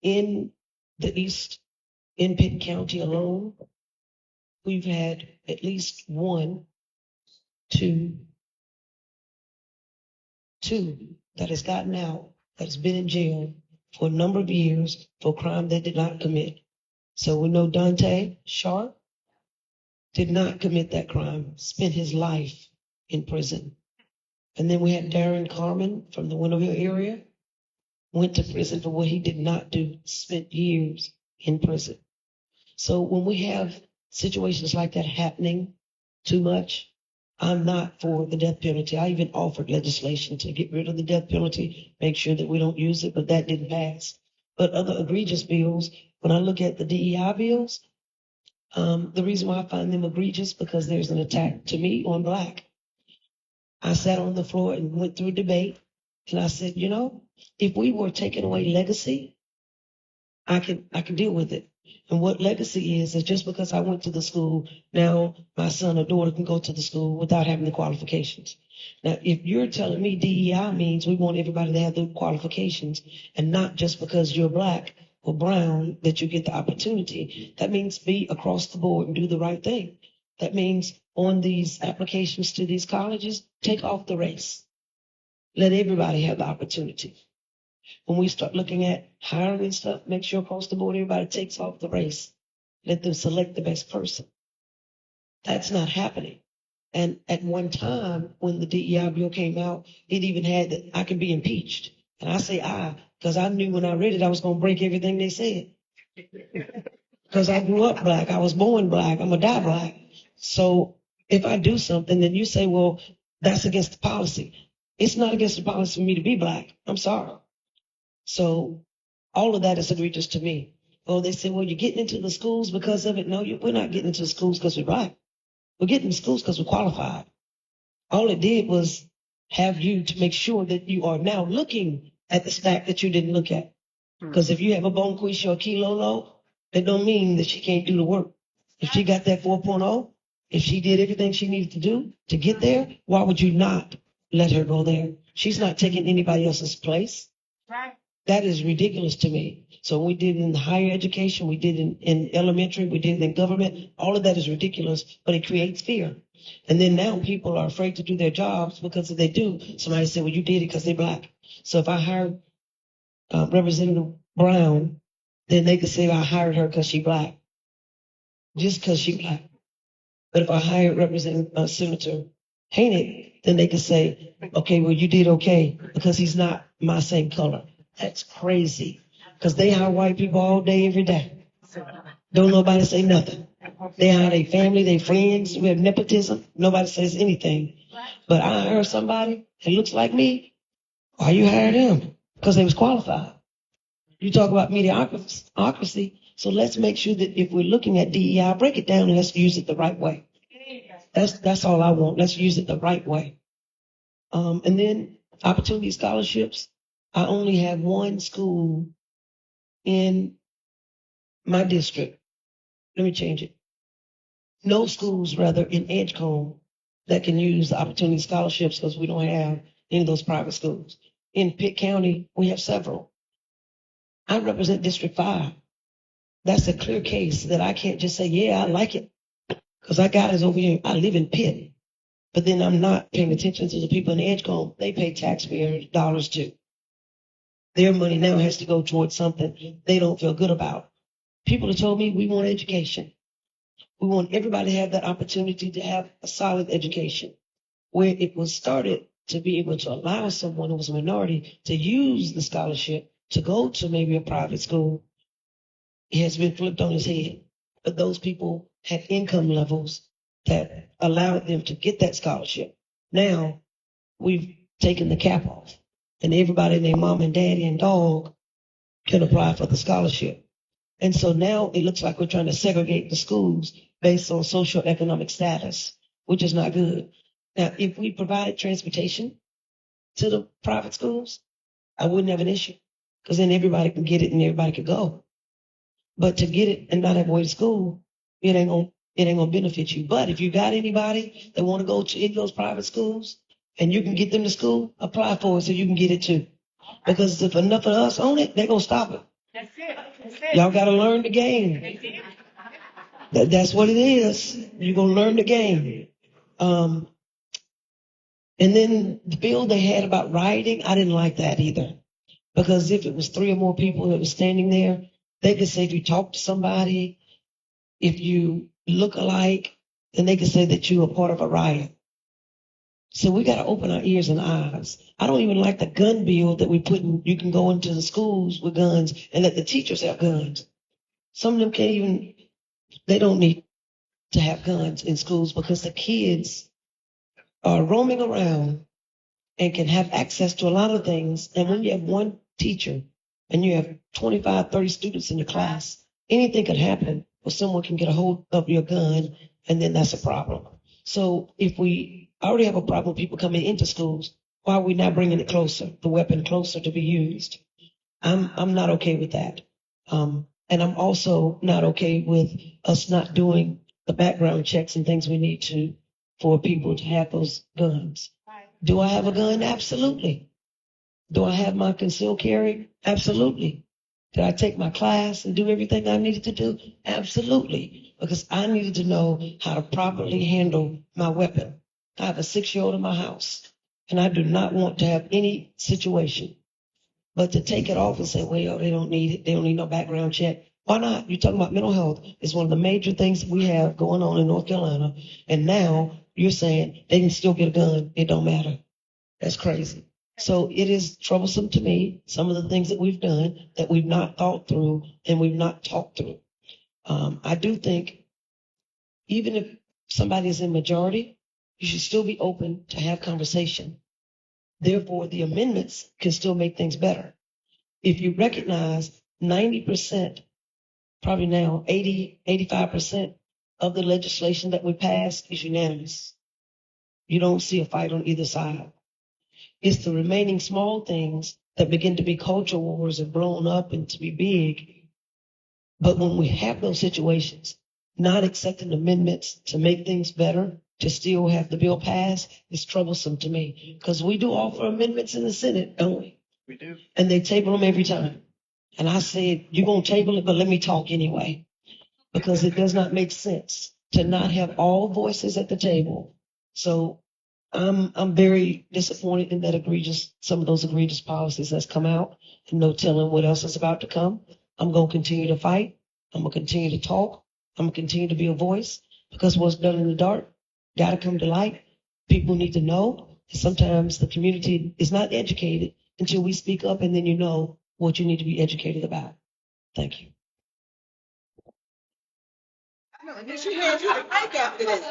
In the East, in Pitt County alone, we've had at least one, two that has gotten out, that has been in jail for a number of years for a crime they did not commit. So we know Dante Sharp did not commit that crime, spent his life in prison. And then we had Darren Carmen from the Winterville area, went to prison for what he did not do, spent years in prison. So when we have situations like that happening too much, I'm not for the death penalty. I even offered legislation to get rid of the death penalty, make sure that we don't use it, but that didn't pass. But other egregious bills, when I look at the DEI bills, the reason why I find them egregious because there's an attack to me on Black. I sat on the floor and went through a debate, and I said, if we were taking away legacy, I can deal with it. And what legacy is just because I went to the school, now my son or daughter can go to the school without having the qualifications. Now, if you're telling me DEI means we want everybody to have the qualifications and not just because you're Black or brown that you get the opportunity, that means be across the board and do the right thing. That means on these applications to these colleges, take off the race. Let everybody have the opportunity. When we start looking at hiring and stuff, make sure across the board everybody takes off the race. Let them select the best person. That's not happening. And at one time, when the DEI bill came out, it even had that I can be impeached. And I say I, because I knew when I read it, I was going to break everything they said. Because I grew up Black. I was born Black. I'm going to die Black. So if I do something, then you say, well, that's against the policy. It's not against the policy for me to be Black. I'm sorry. So all of that is egregious to me. Oh, they say, well, you're getting into the schools because of it. No, we're not getting into the schools because we're black. We're getting into schools because we're qualified. All it did was have you to make sure that you are now looking at the stack that you didn't look at. Because if you have a Bonquisha or a Kilo low, that don't mean that she can't do the work. If she got that 4.0, if she did everything she needed to do to get there, why would you not let her go there? She's not taking anybody else's place. Right. That is ridiculous to me. So we did it in higher education, we did it in elementary, we did it in government. All of that is ridiculous, but it creates fear. And then now people are afraid to do their jobs because if they do, somebody said, well, you did it because they're black. So if I hired Representative Brown, then they could say I hired her because she's black, just because she's black. But if I hired Representative Senator Hanig, then they could say, okay, well, you did okay because he's not my same color. That's crazy because they hire white people all day, every day. Don't nobody say nothing. They hire their family, their friends. We have nepotism. Nobody says anything. But I hire somebody that looks like me. Why you hired him? Because they was qualified. You talk about mediocrity. So let's make sure that if we're looking at DEI, break it down and let's use it the right way. That's all I want. Let's use it the right way. And then opportunity scholarships. I only have one school in my district. Let me change it. No schools, rather, in Edgecombe that can use the opportunity scholarships because we don't have any of those private schools. In Pitt County, we have several. I represent District 5. That's a clear case that I can't just say, yeah, I like it because I got it over here. I live in Pitt, but then I'm not paying attention to the people in Edgecombe. They pay taxpayer dollars too. Their money now has to go towards something they don't feel good about. People have told me we want education. We want everybody to have that opportunity to have a solid education. Where it was started to be able to allow someone who was a minority to use the scholarship to go to maybe a private school, it has been flipped on its head. But those people had income levels that allowed them to get that scholarship. Now we've taken the cap off, and everybody and their mom and daddy and dog can apply for the scholarship. And so now it looks like we're trying to segregate the schools based on socioeconomic status, which is not good. Now, if we provided transportation to the private schools, I wouldn't have an issue because then everybody can get it and everybody could go. But to get it and not have a way to school, it ain't gonna benefit you. But if you got anybody that want to go to those private schools and you can get them to school, apply for it so you can get it too. Because if enough of us own it, they're gonna stop it. That's it. That's it. Y'all gotta learn the game. That's what it is. You're gonna learn the game. And then the bill they had about rioting, I didn't like that either. Because if it was 3 or more people that were standing there, they could say if you talk to somebody, if you look alike, then they could say that you are part of a riot. So we got to open our ears and eyes. I don't even like the gun bill that we put in. You can go into the schools with guns and let the teachers have guns. Some of them can't even, they don't need to have guns in schools because the kids are roaming around and can have access to a lot of things. And when you have one teacher and you have 25, 30 students in your class, anything could happen or someone can get a hold of your gun and then that's a problem. So if we already have a problem with people coming into schools, why are we not bringing it closer, the weapon closer to be used? I'm not okay with that. And I'm also not okay with us not doing the background checks and things we need to for people to have those guns. Do I have a gun? Absolutely. Do I have my concealed carry? Absolutely. Did I take my class and do everything I needed to do? Absolutely. Because I needed to know how to properly handle my weapon. I have a 6-year-old in my house, and I do not want to have any situation. But to take it off and say, well, they don't need it. They don't need no background check. Why not? You're talking about mental health. It's one of the major things that we have going on in North Carolina. And now you're saying they can still get a gun. It don't matter. That's crazy. So it is troublesome to me, some of the things that we've done that we've not thought through and we've not talked through. I do think even if somebody is in majority, you should still be open to have conversation. Therefore, the amendments can still make things better. If you recognize 90% probably now 85% of the legislation that we pass is unanimous. You don't see a fight on either side. It's the remaining small things that begin to be culture wars and blown up and to be big. But when we have those situations, not accepting amendments to make things better, to still have the bill passed, is troublesome to me. Because we do offer amendments in the Senate, don't we? We do. And they table them every time. And I said, you're going to table it, but let me talk anyway. Because it does not make sense to not have all voices at the table. So I'm very disappointed in that some of those egregious policies that's come out, and no telling what else is about to come. I'm going to continue to fight. I'm going to continue to talk. I'm going to continue to be a voice, because what's done in the dark got to come to light. People need to know. Sometimes the community is not educated until we speak up, and then you know what you need to be educated about. Thank you. No, and then she hands you the mic after this.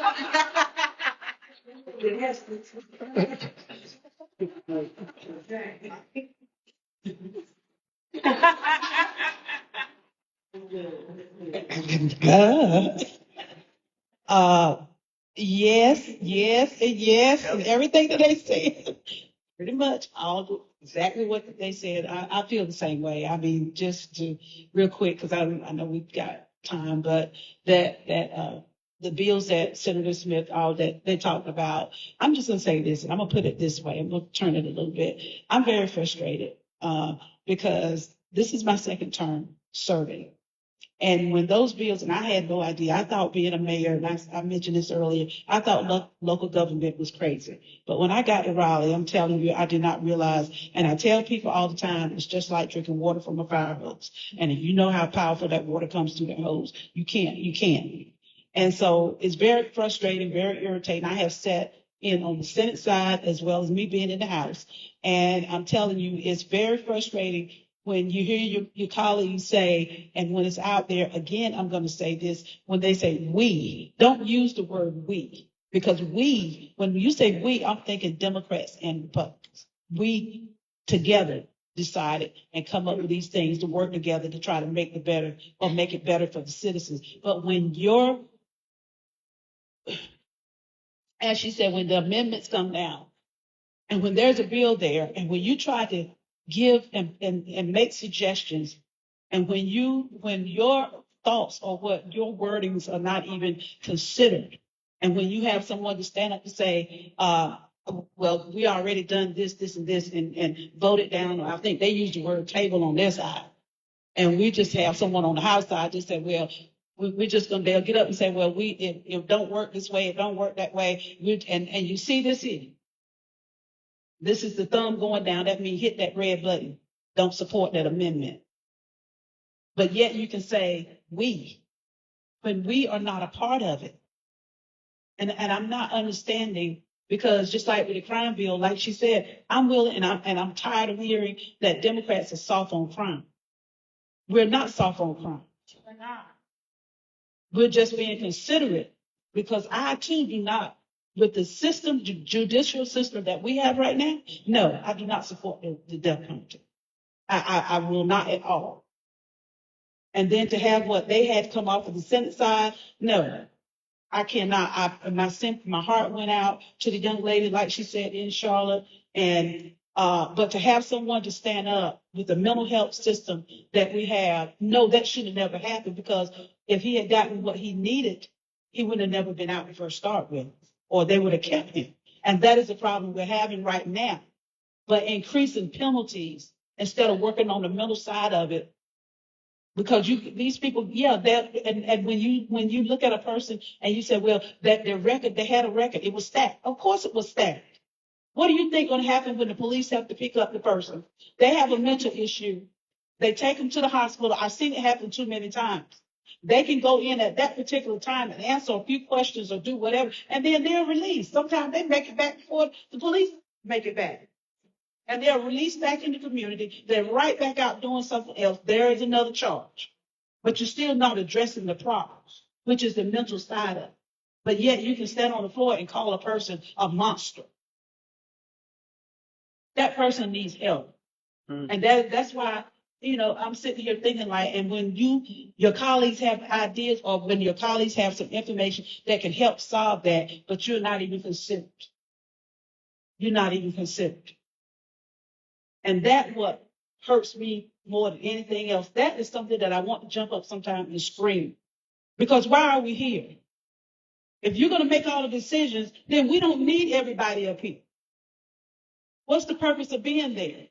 Yes, and yes, and everything that they said. Pretty much all exactly what they said. I feel the same way. I mean, just to real quick, because I know we've got time, but that the bills that Senator Smith, all that they talked about, I'm just going to say this, and I'm going to put it this way. I'm going to turn it a little bit. I'm very frustrated because this is my second term serving. And when those bills, and I had no idea, I thought being a mayor, and I mentioned this earlier, I thought local government was crazy. But when I got to Raleigh, I'm telling you, I did not realize, and I tell people all the time, it's just like drinking water from a fire hose. And if you know how powerful that water comes through the hose, you can't. And so it's very frustrating, very irritating. I have sat in on the Senate side as well as me being in the House. And I'm telling you, it's very frustrating when you hear your colleagues say, and when it's out there, again, I'm going to say this, when they say we, don't use the word we, because we, when you say we, I'm thinking Democrats and Republicans. We together decided and come up with these things to work together to try to make it better for the citizens. But when as she said, when the amendments come down, and when there's a bill there, and when you try to give and make suggestions, and when your thoughts or what your wordings are not even considered, and when you have someone to stand up and say, well, we already done this, and this, and voted down, or I think they use the word table on their side, and we just have someone on the House side just say, well, we're just gonna, they'll get up and say, well, it don't work this way, it don't work that way, and you see this here. This is the thumb going down. That means hit that red button. Don't support that amendment. But yet you can say we, when we are not a part of it. And I'm not understanding, because just like with the crime bill, like she said, I'm willing, and I'm tired of hearing that Democrats are soft on crime. We're not soft on crime. We're not. We're just being considerate, because I too do not, with the system, judicial system that we have right now, no, I do not support the death penalty. I will not at all. And then to have what they had come off of the Senate side, no, I cannot. My heart went out to the young lady, like she said, in Charlotte, and but to have someone to stand up with the mental health system that we have, no, that should have never happened, because if he had gotten what he needed, he would have never been out to first start with, or they would have kept him. And that is the problem we're having right now. But increasing penalties instead of working on the mental side of it, because these people, yeah, and when you look at a person and you say, well, that their record, they had a record, it was stacked. Of course it was stacked. What do you think going to happen when the police have to pick up the person? They have a mental issue. They take them to the hospital. I've seen it happen too many times. They can go in at that particular time and answer a few questions or do whatever, and then they're released. Sometimes they make it back before the police make it back. And they're released back in the community. They're right back out doing something else. There is another charge. But you're still not addressing the problems, which is the mental side of it. But yet you can stand on the floor and call a person a monster. That person needs help. And that's why I'm sitting here thinking like, and when your colleagues have ideas or when your colleagues have some information that can help solve that, but you're not even considered. You're not even considered. And that's what hurts me more than anything else. That is something that I want to jump up sometime and scream. Because why are we here? If you're going to make all the decisions, then we don't need everybody up here. What's the purpose of being there?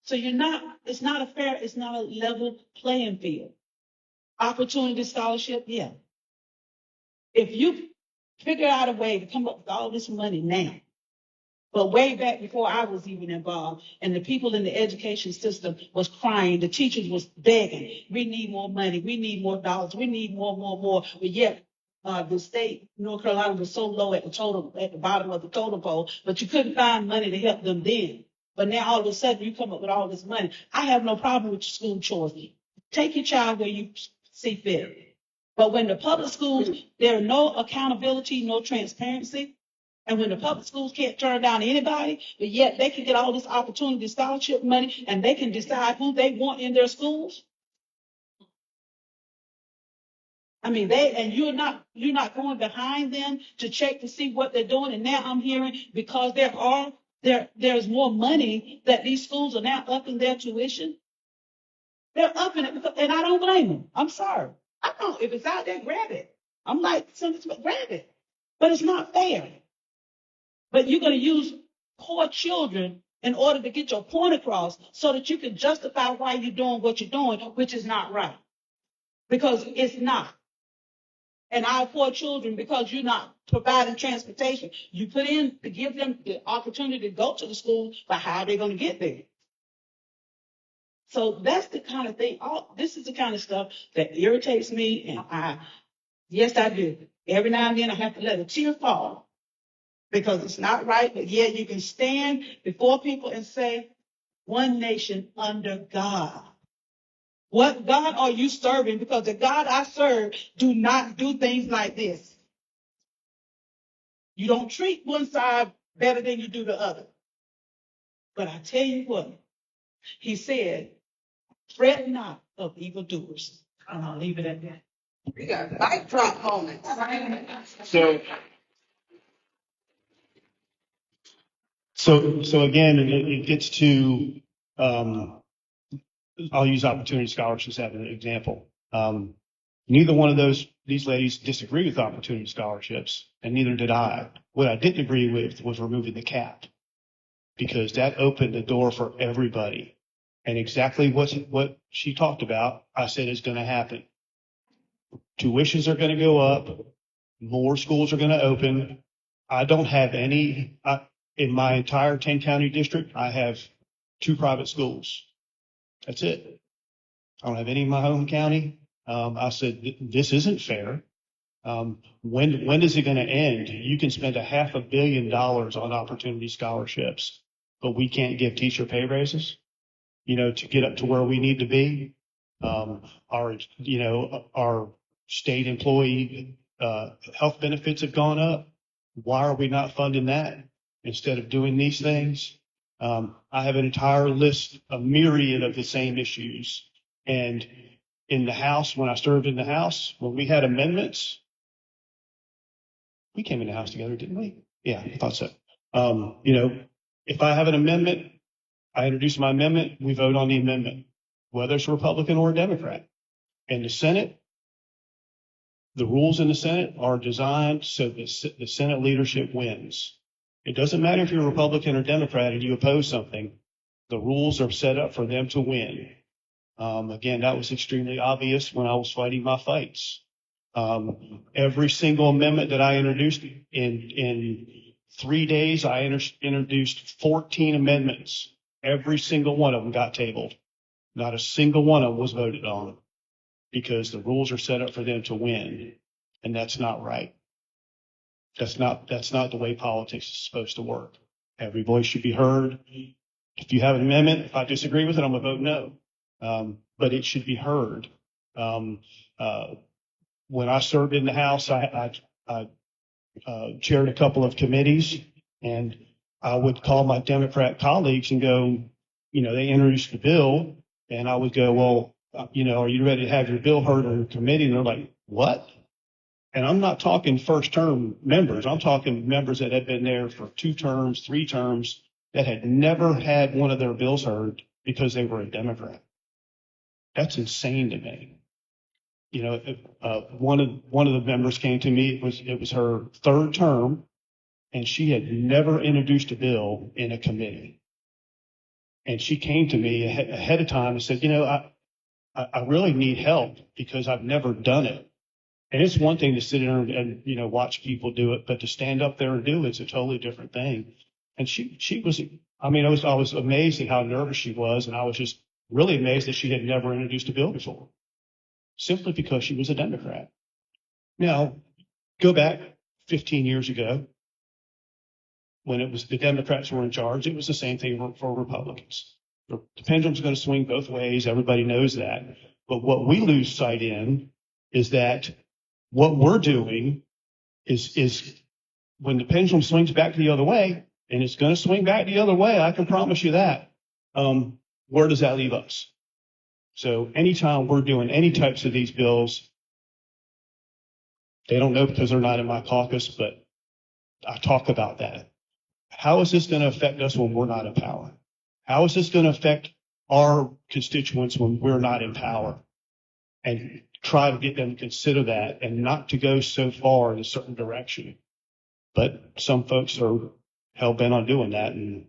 So it's not a level playing field. Opportunity scholarship, yeah. If you figure out a way to come up with all this money now, but way back before I was even involved, and the people in the education system was crying, the teachers was begging, we need more money, we need more dollars, we need more. But yet, the state, North Carolina, was so low at the bottom of the totem pole, but you couldn't find money to help them then. But now all of a sudden you come up with all this money. I have no problem with your school choice. Take your child where you see fit. But when the public schools, there are no accountability, no transparency. And when the public schools can't turn down anybody, but yet they can get all this opportunity scholarship money and they can decide who they want in their schools. I mean, you're not going behind them to check to see what they're doing. And now I'm hearing because there's more money that these schools are now upping their tuition. They're upping it, and I don't blame them. I'm sorry. I don't. If it's out there, grab it. I'm like, grab it. But it's not fair. But you're going to use poor children in order to get your point across so that you can justify why you're doing what you're doing, which is not right. Because it's not. And our poor children, because you're not providing transportation, you put in to give them the opportunity to go to the school, but how are they going to get there? So that's the kind of thing, this is the kind of stuff that irritates me, and yes, I do. Every now and then I have to let a tear fall because it's not right, but yet you can stand before people and say, one nation under God. What God are you serving? Because the God I serve do not do things like this. You don't treat one side better than you do the other. But I tell you what, he said, fret not of evildoers. And I'll leave it at that. We got mic drop moments. So again, it gets to, I'll use opportunity scholarships as an example. Neither one of these ladies disagree with opportunity scholarships, and neither did I. What I didn't agree with was removing the cap, because that opened the door for everybody. And exactly what she talked about, I said is going to happen. Tuitions are going to go up. More schools are going to open. I don't have any, in my entire 10-county district, I have 2 private schools. That's it. I don't have any in my home county. I said, this isn't fair. When is it going to end? You can spend $500 million on opportunity scholarships, but we can't give teacher pay raises, to get up to where we need to be. Our state employee health benefits have gone up. Why are we not funding that instead of doing these things? I have an entire list, a myriad of the same issues. And in the House, when I served in the House, when we had amendments, we came in the House together, didn't we? Yeah, I thought so. If I have an amendment, I introduce my amendment, we vote on the amendment, whether it's a Republican or a Democrat. In the Senate, the rules in the Senate are designed so that the Senate leadership wins. It doesn't matter if you're a Republican or Democrat and you oppose something. The rules are set up for them to win. Again, that was extremely obvious when I was fighting my fights. Every single amendment that I introduced in 3 days, I introduced 14 amendments. Every single one of them got tabled. Not a single one of them was voted on, because the rules are set up for them to win. And that's not right. That's not the way politics is supposed to work. Every voice should be heard. If you have an amendment, if I disagree with it, I'm going to vote no. But it should be heard. When I served in the House, I chaired a couple of committees, and I would call my Democrat colleagues and go, they introduced the bill, and I would go, well, are you ready to have your bill heard in committee? And they're like, what? And I'm not talking first term members. I'm talking members that had been there for 2 terms, 3 terms, that had never had one of their bills heard because they were a Democrat. That's insane to me. One of the members came to me. It was her 3rd term, and she had never introduced a bill in a committee. And she came to me ahead of time and said, I really need help because I've never done it. And it's one thing to sit there and watch people do it, but to stand up there and do it's a totally different thing. And she was, I was amazed at how nervous she was, and I was just really amazed that she had never introduced a bill before, simply because she was a Democrat. Now, go back 15 years ago, when it was the Democrats were in charge, it was the same thing for Republicans. The pendulum's going to swing both ways. Everybody knows that. But what we lose sight in is that what we're doing is when the pendulum swings back the other way, and it's going to swing back the other way, I can promise you that. Where does that leave us? So anytime we're doing any types of these bills, they don't know because they're not in my caucus, but I talk about that. How is this going to affect us when we're not in power? How is this going to affect our constituents when we're not in power? And try to get them to consider that and not to go so far in a certain direction. But some folks are hell bent on doing that, and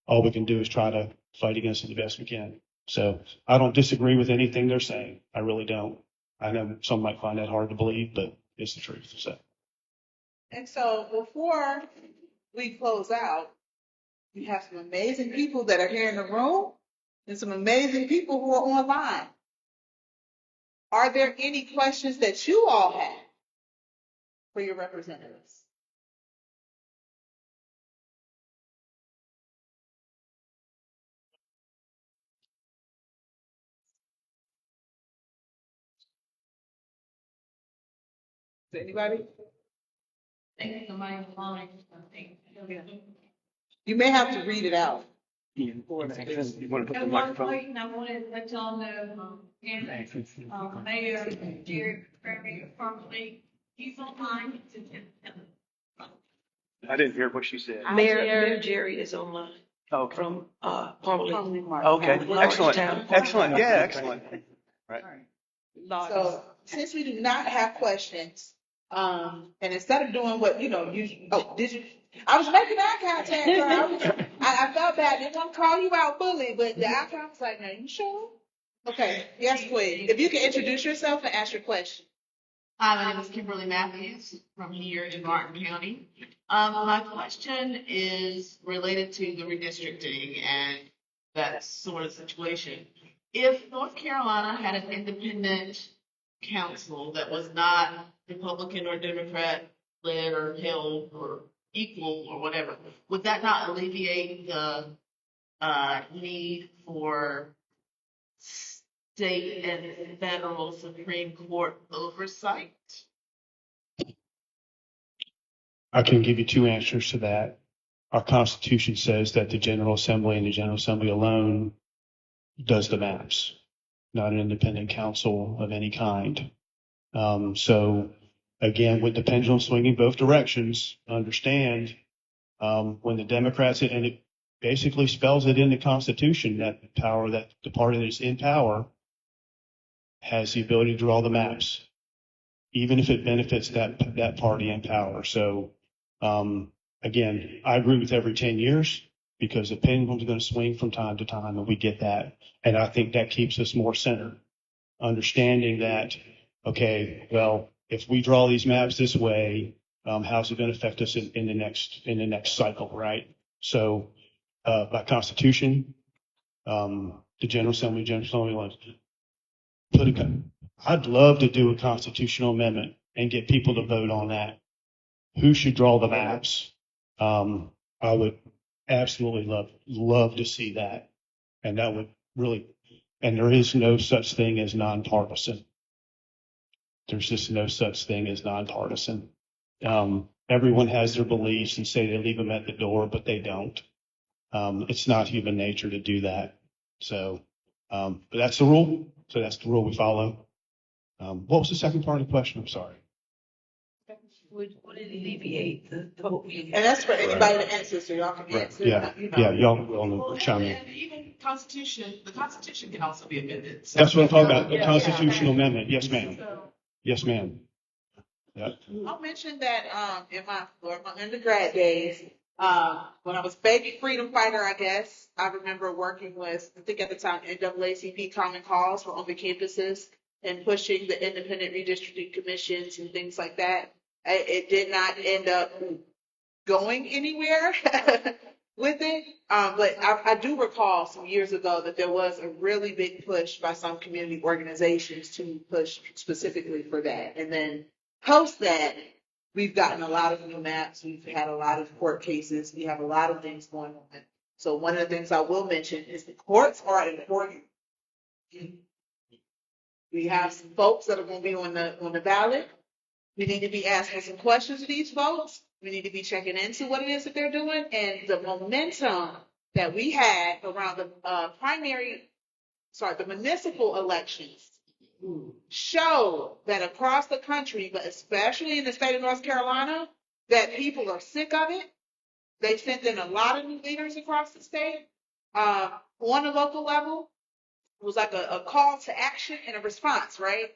all we can do is try to fight against it the best we can. So I don't disagree with anything they're saying. I really don't. I know some might find that hard to believe, but it's the truth. So. And so before we close out, we have some amazing people that are here in the room and some amazing people who are online. Are there any questions that you all have for your representatives? Is anybody? You may have to read it out. You want to put the At one microphone? point, I wanted to let y'all know, Mayor Jerry Promptly, he's online. I didn't hear what she said. Mayor Jerry is online Okay. from Parmalee. Okay. Excellent. Town. Excellent. Yeah, excellent. Right. So since we do not have questions, and instead of doing what did you? I was making eye contact. I felt bad. I didn't want to call you out bully, but the eye contact was like, "No, you sure?" Okay. Yes, Quinn. If you can introduce yourself and ask your question. Hi, my name is Kimberly Matthews from here in Martin County. My question is related to the redistricting and that sort of situation. If North Carolina had an independent council that was not Republican or Democrat led or held or equal or whatever, would that not alleviate the need for state and federal Supreme Court oversight? I can give you 2 answers to that. Our Constitution says that the General Assembly and the General Assembly alone does the maps, not an independent council of any kind. So again, with the pendulum swinging both directions, understand when the Democrats, and it basically spells it in the Constitution that the party that's in power has the ability to draw the maps, even if it benefits that party in power. So again, I agree with every 10 years because the pendulum's going to swing from time to time, and we get that. And I think that keeps us more centered, understanding that, okay, well, if we draw these maps this way, how's it going to affect us in the next cycle, right? So by Constitution, the General Assembly wants I'd love to do a constitutional amendment and get people to vote on that. Who should draw the maps? I would absolutely love to see that. And that would really, and there is no such thing as nonpartisan. There's just no such thing as nonpartisan. Everyone has their beliefs and say they leave them at the door, but they don't. It's not human nature to do that. So, but that's the rule. So that's the rule we follow. What was the second part of the question? I'm sorry. Would it alleviate the And that's for anybody to answer, so y'all can answer. Yeah, You know. yeah, y'all will chime in. And even the Constitution can also be amended. So That's what I'm talking about, the constitutional amendment. Yes, ma'am. So, Yes, ma'am. Yeah. I'll mention that in my undergrad days, when I was baby freedom fighter, I guess, I remember working with, I think at the time, NAACP Common Cause for on the campuses and pushing the independent redistricting commissions and things like that. It did not end up going anywhere with it. But I do recall some years ago that there was a really big push by some community organizations to push specifically for that. And then post that, we've gotten a lot of new maps. We've had a lot of court cases. We have a lot of things going on. So one of the things I will mention is the courts are important. We have some folks that are going to be on the ballot. We need to be asking some questions to these folks. We need to be checking into what it is that they're doing. And the momentum that we had around the municipal elections show that across the country, but especially in the state of North Carolina, that people are sick of it. They sent in a lot of new leaders across the state. On a local level, it was like a call to action and a response, right?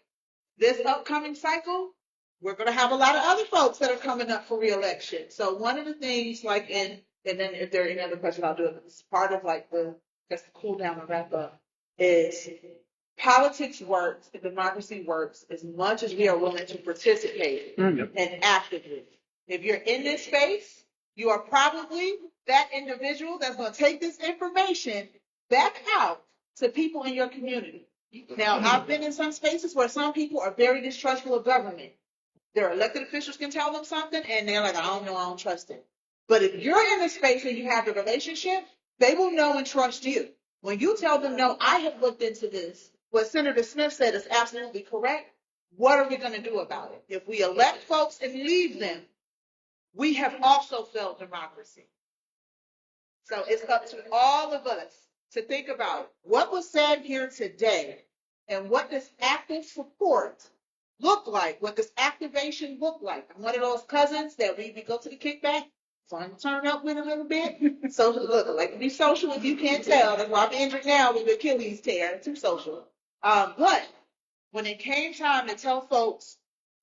This upcoming cycle, we're going to have a lot of other folks that are coming up for re-election. So one of the things, like, and then if there are any other questions, I'll do it. It's part of like the cool down and wrap up is politics works and democracy works as much as we are willing to participate and actively. If you're in this space, you are probably that individual that's going to take this information back out to people in your community. Now, I've been in some spaces where some people are very distrustful of government. Their elected officials can tell them something, and they're like, I don't know, I don't trust it. But if you're in the space and you have the relationship, they will know and trust you. When you tell them, no, I have looked into this, what Senator Smith said is absolutely correct. What are we going to do about it? If we elect folks and leave them, we have also failed democracy. So it's up to all of us to think about what was said here today and what does active support look like? What does activation look like? I'm one of those cousins that we go to the kickback, so I'm turn up with a little bit. So look, like to be social if you can't tell. That's why I'm injured now with the Achilles tear. Too social. But when it came time to tell folks,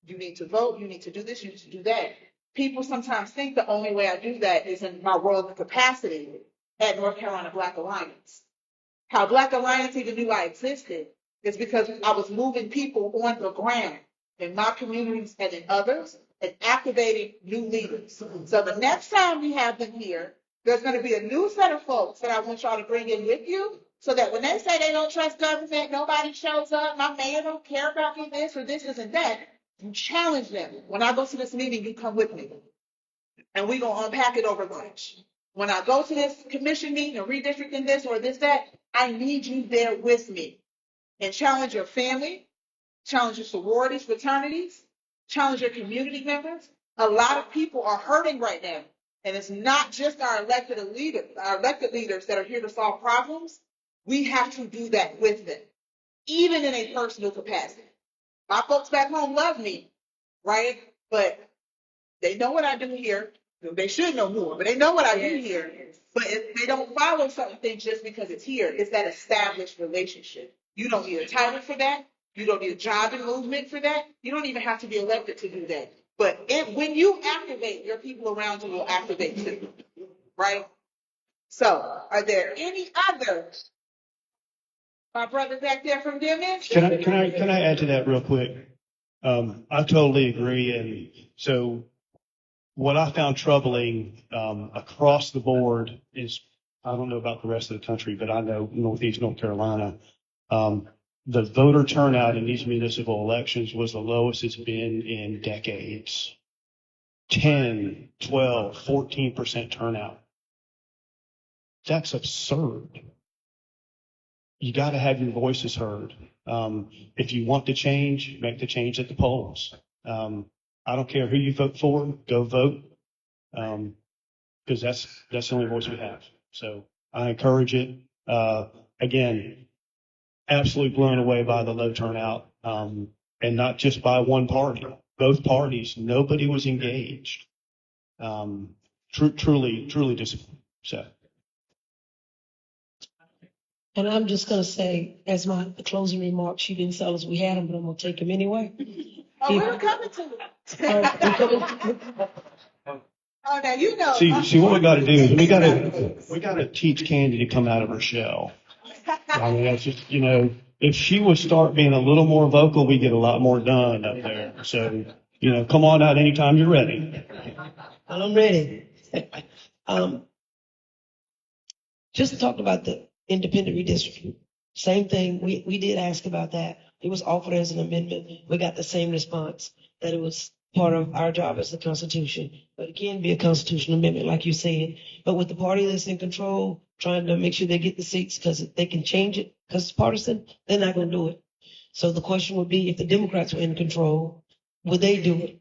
you need to vote, you need to do this, you need to do that, people sometimes think the only way I do that is in my role of capacity at North Carolina Black Alliance. How Black Alliance even knew I existed is because I was moving people on the ground in my communities and in others and activating new leaders. So the next time we have them here, there's going to be a new set of folks that I want y'all to bring in with you so that when they say they don't trust government, nobody shows up, my mayor don't care about me, this or this isn't that, you challenge them. When I go to this meeting, you come with me. And we're going to unpack it over lunch. When I go to this commission meeting or redistricting this or this, that, I need you there with me. And challenge your family, challenge your sororities, fraternities, challenge your community members. A lot of people are hurting right now. And it's not just our elected leaders that are here to solve problems. We have to do that with them, even in a personal capacity. My folks back home love me, right? But they know what I do here. They should know more, but they know what I do here. But if they don't follow certain things just because it's here, it's that established relationship. You don't need a title for that. You don't need a job and movement for that. You don't even have to be elected to do that. But when you activate, your people around you will activate too, right? So, are there any others? My brother back there from Dimmins? Can I add to that real quick? I totally agree. And so what I found troubling across the board is, I don't know about the rest of the country, but I know Northeast North Carolina, the voter turnout in these municipal elections was the lowest it's been in decades. 10, 12, 14% turnout. That's absurd. You got to have your voices heard. If you want to change, make the change at the polls. I don't care who you vote for, go vote. Because that's the only voice we have. So I encourage it. Again, absolutely blown away by the low turnout, and not just by one party. Both parties, nobody was engaged. Truly disappointing. So. And I'm just going to say, as my closing remarks, she didn't tell us we had them, but I'm going to take them anyway. Oh, we're coming to it. Oh, now you know. See, what we got to do is we got to teach Kandie to come out of her shell. I mean, that's just, if she would start being a little more vocal, we get a lot more done up there. So, come on out anytime you're ready. I'm ready. Just talked about the independent redistricting. Same thing. We did ask about that. It was offered as an amendment. We got the same response, that it was part of our job as the Constitution. But it can be a constitutional amendment, like you said. But with the party that's in control, trying to make sure they get the seats because they can change it because it's partisan, they're not going to do it. So the question would be, if the Democrats were in control, would they do it?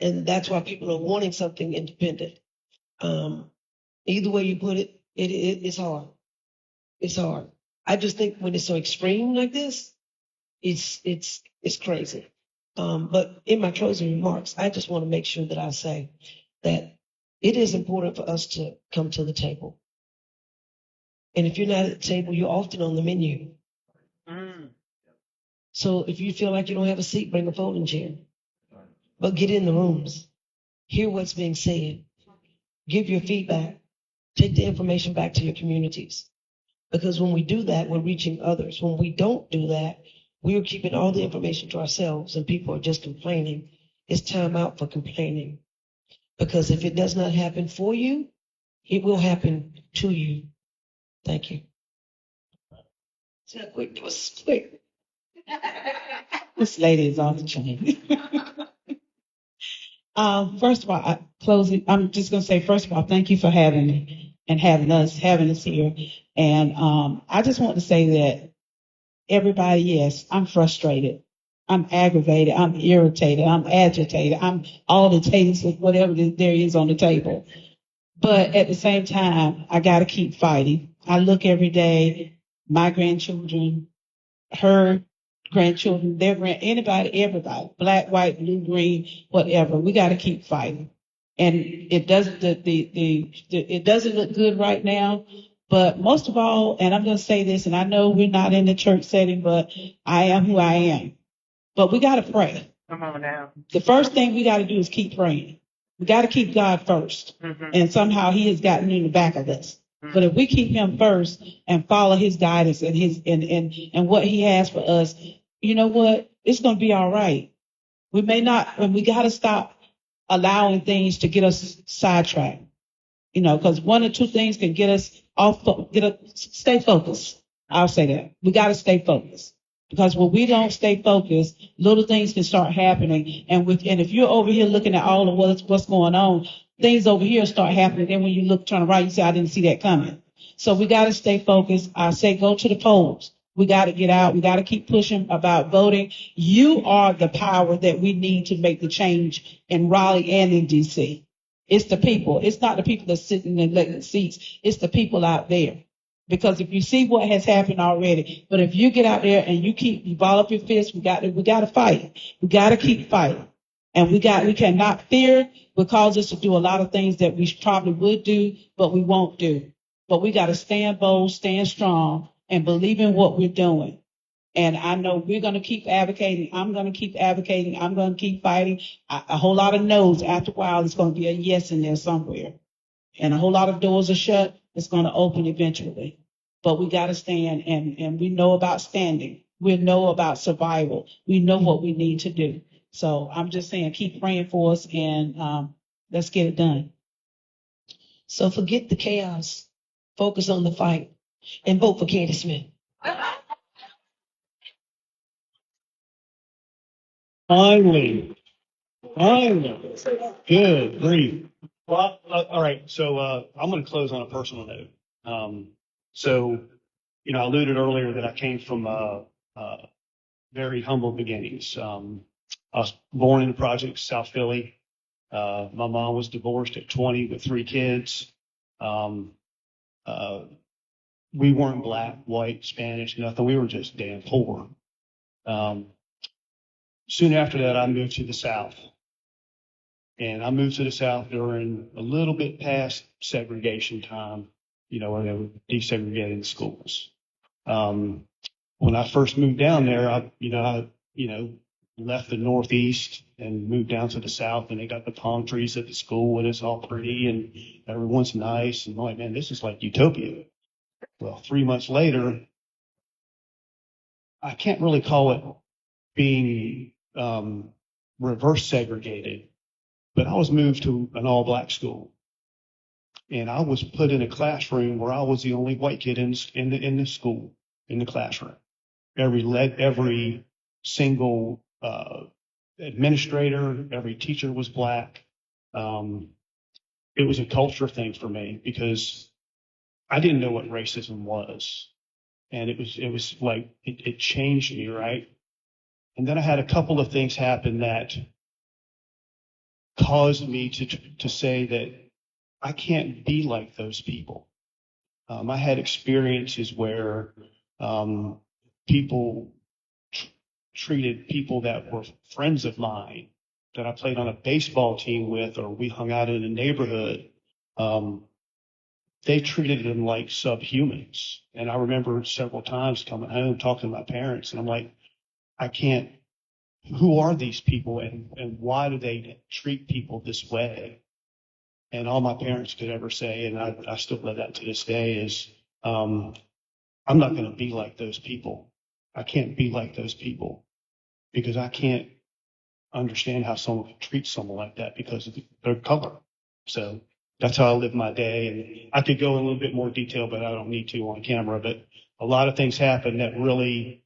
And that's why people are wanting something independent. Either way you put it, it's hard. It's hard. I just think when it's so extreme like this, it's crazy. But in my closing remarks, I just want to make sure that I say that it is important for us to come to the table. And if you're not at the table, you're often on the menu. So if you feel like you don't have a seat, bring a folding chair. But get in the rooms. Hear what's being said. Give your feedback. Take the information back to your communities. Because when we do that, we're reaching others. When we don't do that, we're keeping all the information to ourselves and people are just complaining. It's time out for complaining. Because if it does not happen for you, it will happen to you. Thank you. See how quick it was? Quick. This lady is off the chain. First of all, I'm just going to say, first of all, thank you for having me and having us here. And I just want to say that everybody, yes, I'm frustrated. I'm aggravated. I'm irritated. I'm agitated. I'm all the taters with whatever there is on the table. But at the same time, I got to keep fighting. I look every day, my grandchildren, her grandchildren, anybody, everybody, black, white, blue, green, whatever. We got to keep fighting. And it doesn't, it doesn't look good right now. But most of all, and I'm going to say this, and I know we're not in the church setting, but I am who I am. But we got to pray. Come on now. The first thing we got to do is keep praying. We got to keep God first. And somehow he has gotten in the back of us. But if we keep him first and follow his guidance and and what he has for us, you know what? It's going to be all right. We may not, and we got to stop allowing things to get us sidetracked. Because one or two things can get us stay focused. I'll say that. We got to stay focused. Because when we don't stay focused, little things can start happening. And if you're over here looking at all of what's going on, things over here start happening. Then when you turn right, you say, I didn't see that coming. So we got to stay focused. I say go to the polls. We got to get out. We got to keep pushing about voting. You are the power that we need to make the change in Raleigh and in D.C. It's the people. It's not the people that's sitting in elected seats. It's the people out there. Because if you see what has happened already, but if you get out there and you ball up your fist, we got to fight. We got to keep fighting. And we cannot fear. Will cause us to do a lot of things that we probably would do, but we won't do. But we got to stand bold, stand strong, and believe in what we're doing. And I know we're going to keep advocating. I'm going to keep advocating. I'm going to keep fighting. A whole lot of no's. After a while, there's going to be a yes in there somewhere. And a whole lot of doors are shut. It's going to open eventually. But we got to stand, and we know about standing. We know about survival. We know what we need to do. So I'm just saying, keep praying for us, and let's get it done. So forget the chaos. Focus on the fight. And vote for Kandie Smith. Finally. Good grief. Well, all right. So I'm going to close on a personal note. I alluded earlier that I came from very humble beginnings. I was born in the projects, South Philly. My mom was divorced at 20 with 3 kids. We weren't black, white, Spanish, nothing. We were just damn poor. Soon after that, I moved to the South. And I moved to the South during a little bit past segregation time, when they were desegregating the schools. When I first moved down there, I left the Northeast and moved down to the South, and they got the palm trees at the school, and it's all pretty, and everyone's nice. And I'm like, man, this is like utopia. Well, 3 months later, I can't really call it being reverse segregated, but I was moved to an all-black school, and I was put in a classroom where I was the only white kid in the school, in the classroom. Every single administrator, every teacher was black. It was a culture thing for me because I didn't know what racism was, and it was like it changed me, right? And then I had a couple of things happen that caused me to say that I can't be like those people. I had experiences where people treated people that were friends of mine that I played on a baseball team with, or we hung out in the neighborhood. They treated them like subhumans. And I remember several times coming home, talking to my parents, and I'm like, I can't, who are these people and why do they treat people this way? And all my parents could ever say, and I still live that to this day, is I'm not going to be like those people. I can't be like those people because I can't understand how someone could treat someone like that because of their color. So that's how I live my day. And I could go in a little bit more detail, but I don't need to on camera. But a lot of things happened that really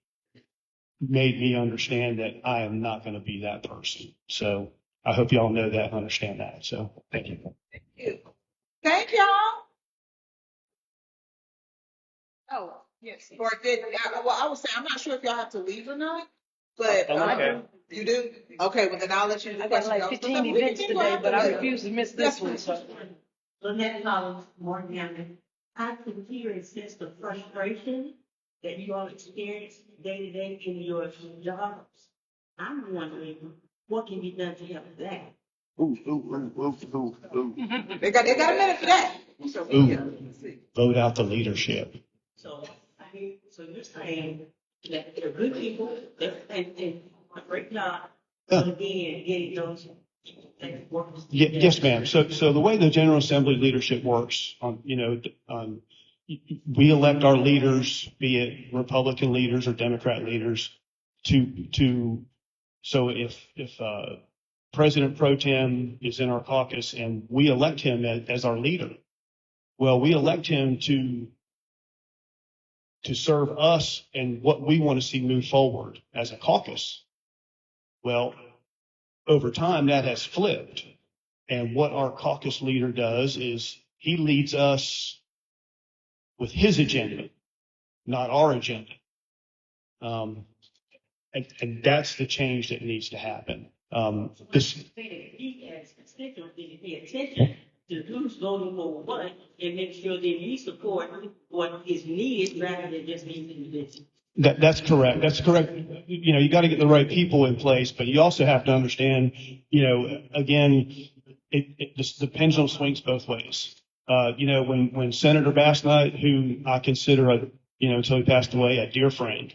made me understand that I am not going to be that person. So I hope y'all know that and understand that. So thank you. Thank you. Thank y'all. Oh, yes. Or I would say, I'm not sure if y'all have to leave or not, but Okay. You do? Okay, well then I'll let you. I got like 15 events today, but I refuse to miss this one. So. Lynette Collins, Morgan County. I can hear and sense the frustration that you all experience day to day in your jobs. I'm wondering what can be done to help that. Ooh. They got a minute for that. So, Vote out the leadership. So you're saying that they're good people, and a great job, but again, getting those things work. Yes, ma'am. So the way the General Assembly leadership works, we elect our leaders, be it Republican leaders or Democrat leaders, so if President Pro Tem is in our caucus and we elect him as our leader, well, we elect him to serve us and what we want to see move forward as a caucus. Well, over time that has flipped, and what our caucus leader does is he leads us with his agenda, not our agenda. And that's the change that needs to happen. He as constituents need to pay attention to who's voting for what and make sure that we support what is needed rather than just these individuals. That's correct. That's correct. You got to get the right people in place, but you also have to understand, again, the pendulum swings both ways. When Senator Bassnight, who I consider until he passed away, a dear friend,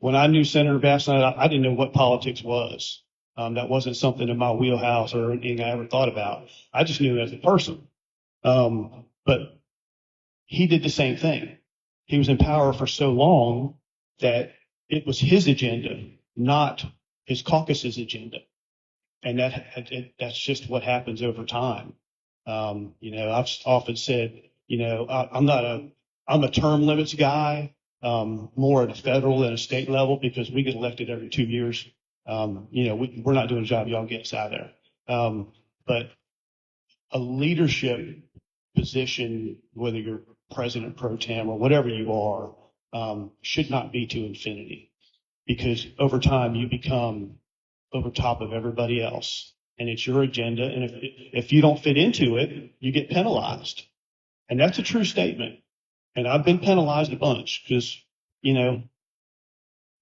when I knew Senator Bassnight, I didn't know what politics was. That wasn't something in my wheelhouse or anything I ever thought about. I just knew him as a person. But he did the same thing. He was in power for so long that it was his agenda, not his caucus's agenda. And that's just what happens over time. I've often said, I'm a term limits guy, more at a federal than a state level because we get elected every 2 years. We're not doing a job. Y'all get us out of there. But a leadership position, whether you're president pro tem or whatever you are, should not be to infinity, because over time you become over top of everybody else, and it's your agenda. And if you don't fit into it, you get penalized. And that's a true statement. And I've been penalized a bunch because, you know,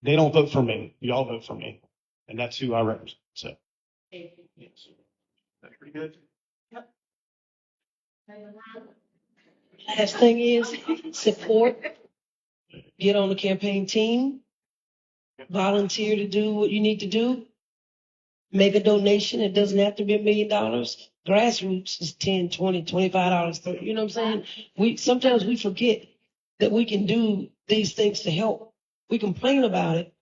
they don't vote for me. Y'all vote for me. And that's who I represent. So, yes. That's pretty good. Last thing is support. Get on the campaign team. Volunteer to do what you need to do. Make a donation. It doesn't have to be $1 million. Grassroots is $10, $20, $25, $30. You know what I'm saying? Sometimes we forget that we can do these things to help. We complain about it.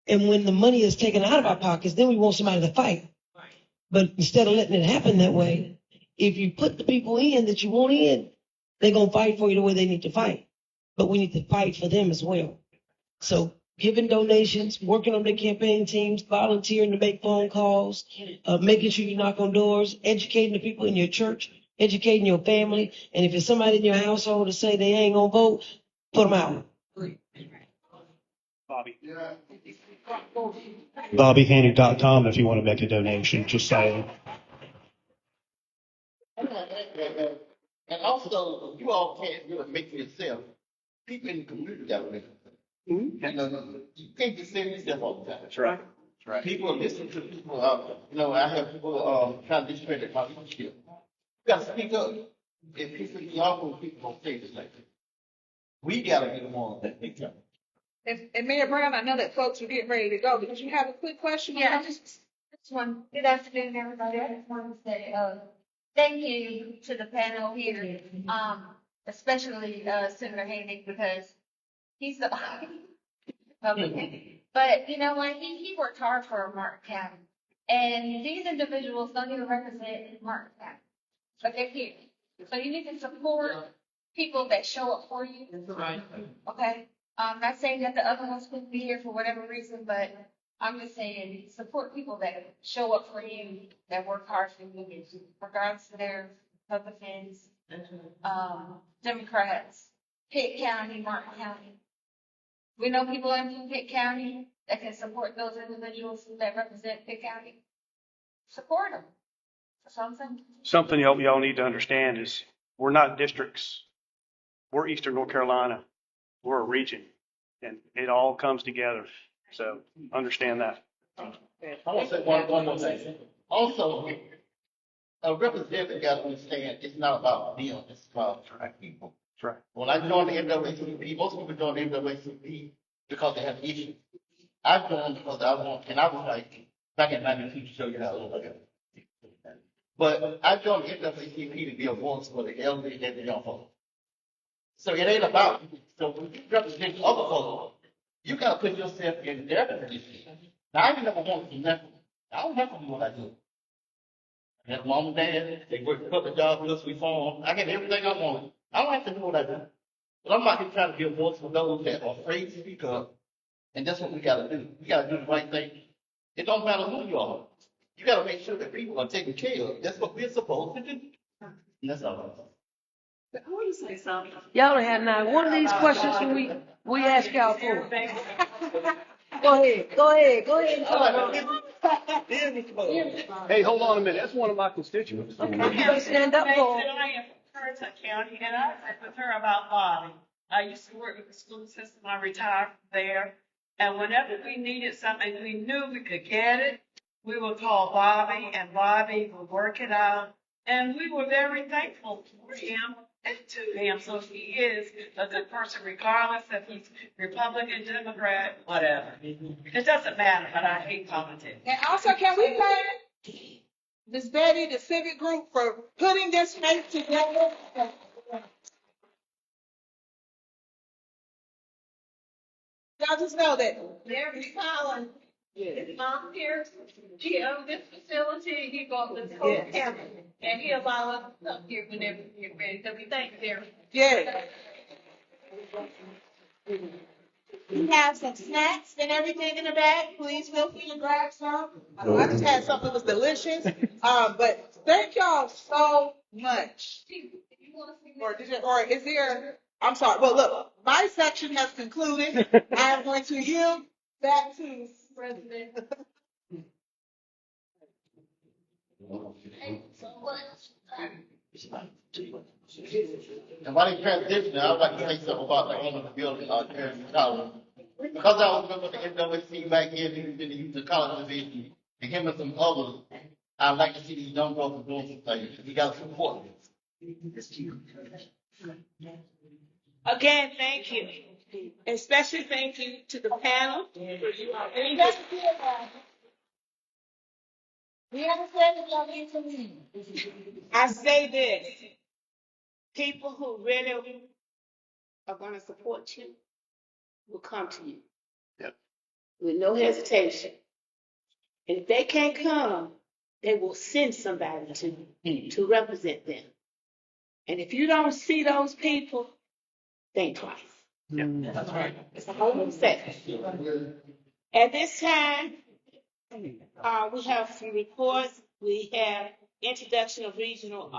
And when the money is taken out of our pockets, then we want somebody to fight. But instead of letting it happen that way, if you put the people in that you want in, they're going to fight for you the way they need to fight. But we need to fight for them as well. So giving donations, working on the campaign teams, volunteering to make phone calls, making sure you knock on doors, educating the people in your church, educating your family. And if it's somebody in your household to say they ain't going to vote, put them out. BobbyHanig.com if you want to make a donation. Just saying. And also, you all can't really make it yourself. People in the community got to make it. You know, you can't just say yourself all the time. That's right. That's right. People listen to people. You know, I have people trying to discredit my leadership. You got to speak up. If people, y'all people don't say this like that. We got to be the ones that speak up. And Mayor Brown, I know that folks are getting ready to go. Did you have a quick question? Yeah, just one. Good afternoon, everybody. I just wanted to say thank you to the panel here, especially Senator Hanig, because he's the but you know what? He worked hard for Martin County, and these individuals don't even represent Martin County, but they're here. So you need to support people that show up for you. Right. Okay. Not saying that the other ones couldn't be here for whatever reason, but I'm just saying support people that show up for you, that work hard for you, regardless of their Republicans, Democrats, Pitt County, Martin County. We know people in Pitt County that can support those individuals that represent Pitt County. Support them. That's all I'm saying. Something y'all need to understand is we're not districts. We're Eastern North Carolina. We're a region, and it all comes together. So understand that. I want to say one more thing. Also, a representative got to understand it's not about them, it's about people. That's right. When I joined the NAACP, most people join the NAACP because they have issues. I joined because I want, and I was like, back in 92 to show you how old I am. But I joined the NAACP to be a voice for the elderly and the young folks. So it ain't about you. So when you represent other folks, you got to put yourself in their position. Now, I never wanted to do nothing. I don't have to do what I do. I have mom and dad, they work a couple jobs with us, we farm. I get everything I want. I don't have to do what I do. But I'm out here trying to be a voice for those that are afraid to speak up. And that's what we got to do. We got to do the right thing. It don't matter who you are. You got to make sure that people are taken care of. That's what we're supposed to do. And that's all. I want to say something. Y'all don't have not one of these questions we ask y'all for. Go ahead. Hey, hold on a minute. That's one of my constituents. Okay, you better stand up for 'em. I am from Currituck County, and I said with her about Bobby. I used to work with the school system. I retired there. And whenever we needed something, we knew we could get it. We would call Bobby, and Bobby would work it out. And we were very thankful for him and to him. So he is a good person, regardless if he's Republican, Democrat, whatever. It doesn't matter, but I hate politics. And also, can we thank Ms. Betty, the Civic group, for putting this faith together? Y'all just know that. There's Colin. His mom here, she owned this facility, he bought this whole county, and he allowed us to come here whenever we're ready, so we thank you, Darren. Yeah. We have some snacks and everything in the bag. Please feel free to grab some. I just had something that was delicious. But thank y'all so much. Or is there, I'm sorry. Well, look, my section has concluded. I'm going to yield back to President. Thank you so much. And while they transition, I'd like to say something about the owner of the building, Terrence Collins. Because I was member of the NWC back here, he was in the Youth College Division, and him and some others, I'd like to see these young brothers doing some things. We got to support them. Again, thank you. Especially thank you to the panel. I say this, people who really are going to support you will come to you. Yep. With no hesitation. And if they can't come, they will send somebody to you to represent them. And if you don't see those people, think twice. Yeah, that's right. It's a whole set. At this time, we have some reports. We have introduction of regional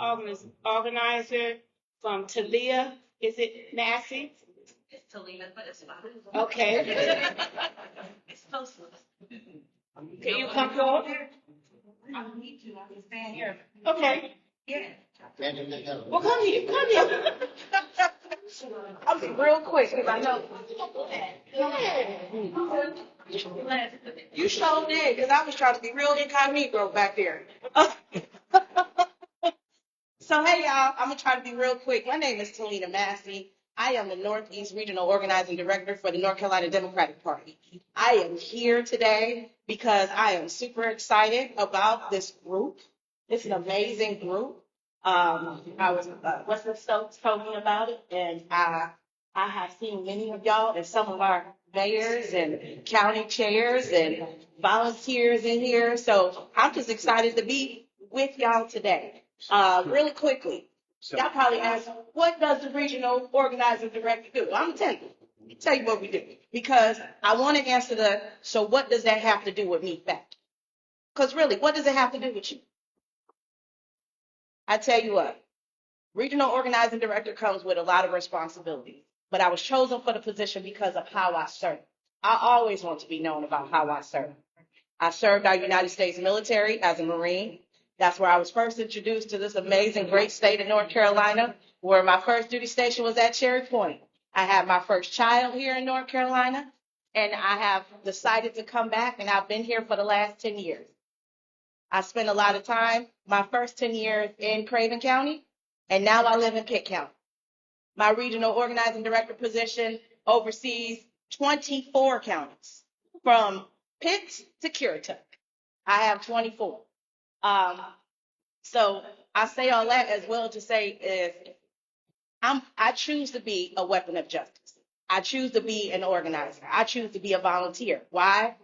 organizer from Talia. Is it Massey? It's Talina, but it's fine. Okay. It's close. Can you come forward? I don't need to. I can stand here. Okay. Yeah. Well, come here. Come here. I'll be real quick because I know. You sure did, because I was trying to be real incognito back there. So, hey, y'all, I'm going to try to be real quick. My name is Talina Massey. I am the Northeast Regional Organizing Director for the North Carolina Democratic Party. I am here today because I am super excited about this group. It's an amazing group. Wesley Stokes told me about it, and I have seen many of y'all and some of our mayors and county chairs and volunteers in here. So I'm just excited to be with y'all today. Really quickly, y'all probably ask, what does the regional organizing director do? I'm gonna tell you what we do, because I want to answer so what does that have to do with me back? Because really, what does it have to do with you? I tell you what, regional organizing director comes with a lot of responsibility, but I was chosen for the position because of how I serve. I always want to be known about how I serve. I served our United States military as a Marine. That's where I was first introduced to this amazing, great state of North Carolina, where my first duty station was at Cherry Point. I had my first child here in North Carolina, and I have decided to come back, and I've been here for the last 10 years. I spent a lot of time, my first 10 years in Craven County, and now I live in Pitt County. My regional organizing director position oversees 24 counties, from Pitt to Currituck. I have 24. So I say all that as well to say is I choose to be a weapon of justice. I choose to be an organizer. I choose to be a volunteer. Why?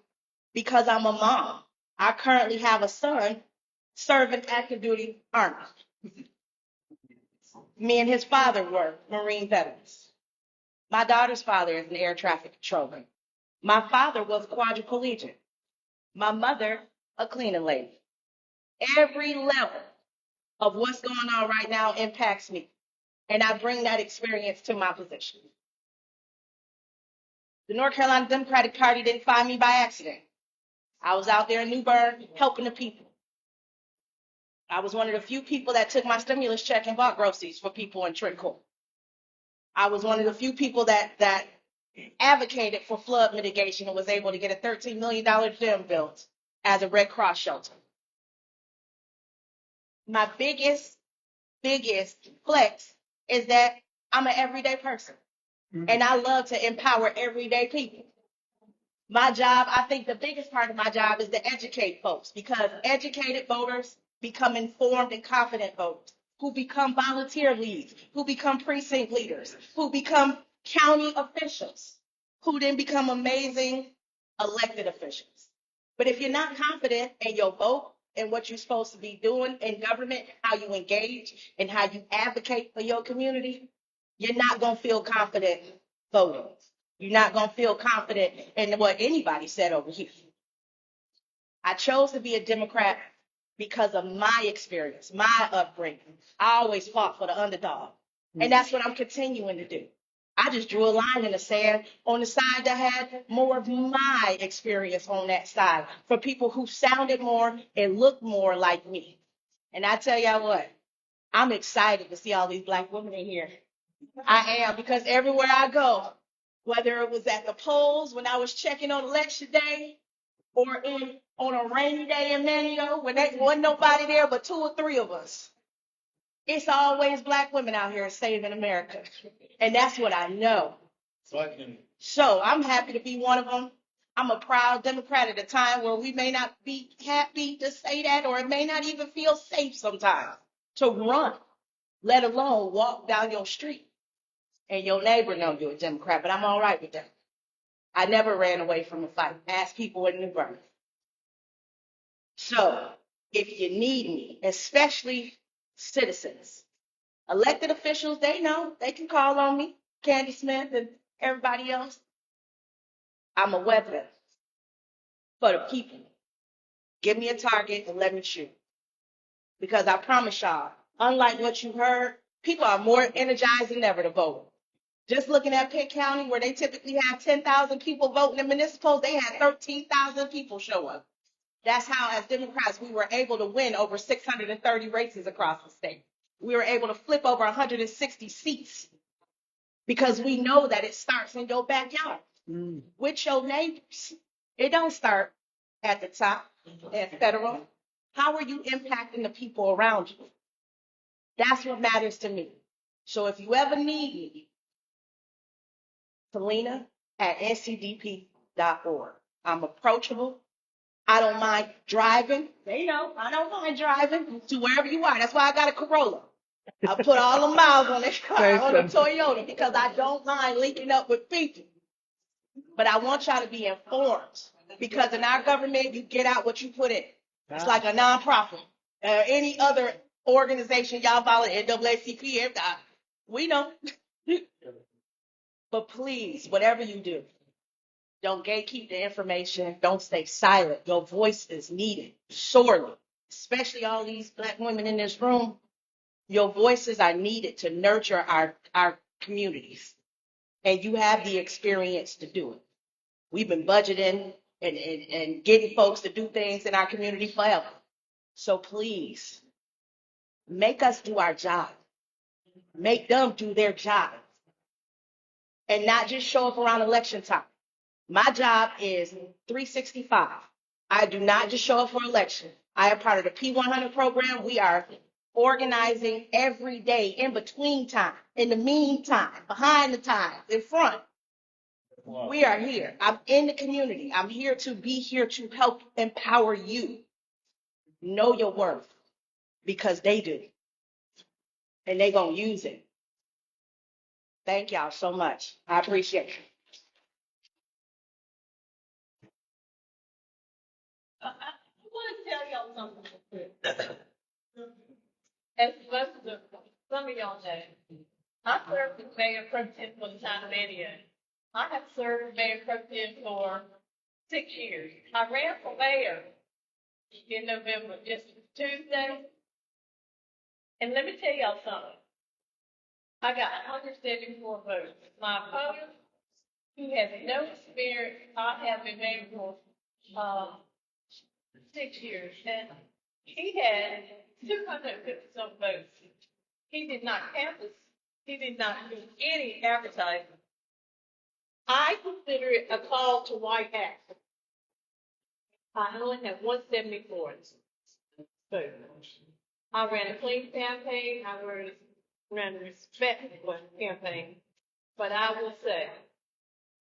Because I'm a mom. I currently have a son serving active duty Army. Me and his father were Marine veterans. My daughter's father is an air traffic controller. My father was quadriplegic. My mother, a cleaning lady. Every level of what's going on right now impacts me. And I bring that experience to my position. The North Carolina Democratic Party didn't find me by accident. I was out there in New Bern helping the people. I was one of the few people that took my stimulus check and bought groceries for people in Trent Court. I was one of the few people that advocated for flood mitigation and was able to get a $13 million gym built as a Red Cross shelter. My biggest flex is that I'm an everyday person. And I love to empower everyday people. My job, I think the biggest part of my job is to educate folks, because educated voters become informed and confident voters, who become volunteer leads, who become precinct leaders, who become county officials, who then become amazing elected officials. But if you're not confident in your vote and what you're supposed to be doing in government, how you engage and how you advocate for your community, you're not going to feel confident voting. You're not going to feel confident in what anybody said over here. I chose to be a Democrat because of my experience, my upbringing. I always fought for the underdog. And that's what I'm continuing to do. I just drew a line in the sand on the side that had more of my experience on that side, for people who sounded more and looked more like me. And I tell y'all what, I'm excited to see all these Black women in here. I am, because everywhere I go, whether it was at the polls when I was checking on election day, or on a rainy day in Manio when there wasn't nobody there but 2 or 3 of us, it's always Black women out here saving America. And that's what I know. So I'm happy to be one of them. I'm a proud Democrat at a time where we may not be happy to say that, or it may not even feel safe sometimes to run, let alone walk down your street and your neighbor know you're a Democrat, but I'm all right with that. I never ran away from a fight. Ask people in New Bern. So if you need me, especially citizens, elected officials, they know, they can call on me, Kandie Smith and everybody else. I'm a weapon for the people. Give me a target and let me shoot. Because I promise y'all, unlike what you heard, people are more energized than ever to vote. Just looking at Pitt County, where they typically have 10,000 people voting in municipals, they had 13,000 people show up. That's how, as Democrats, we were able to win over 630 races across the state. We were able to flip over 160 seats because we know that it starts in your backyard with your neighbors. It don't start at the top, at federal. How are you impacting the people around you? That's what matters to me. So if you ever need me, Selena@ncdp.org. I'm approachable. I don't mind driving. They know I don't mind driving to wherever you are. That's why I got a Corolla. I put all the miles on this car, on the Toyota, because I don't mind linking up with people. But I want y'all to be informed, because in our government, you get out what you put in. It's like a nonprofit. Any other organization y'all follow, NAACP, everything. We know. But please, whatever you do, don't gatekeep the information. Don't stay silent. Your voice is needed sorely, especially all these Black women in this room. Your voices are needed to nurture our communities. And you have the experience to do it. We've been budgeting and getting folks to do things in our community forever. So please, make us do our job. Make them do their job. And not just show up around election time. My job is 365. I do not just show up for election. I am part of the P100 program. We are organizing every day, in between time, in the meantime, behind the times, in front. Wow. We are here. I'm in the community. I'm here to help empower you. Know your worth, because they do. And they're going to use it. Thank y'all so much. I appreciate it. I want to tell y'all something real quick. As most of some of y'all know, I served as mayor pro tem for the town of Manio. I have served mayor pro tem for 6 years. I ran for mayor in November, just Tuesday. And let me tell y'all something. I got 174 votes. My opponent, who has no experience, I have been mayor for 6 years, and he had 250-some votes. He did not canvass. He did not do any advertising. I consider it a call to white action. I only have 174 votes. I ran a clean campaign. I ran a respectful campaign. But I will say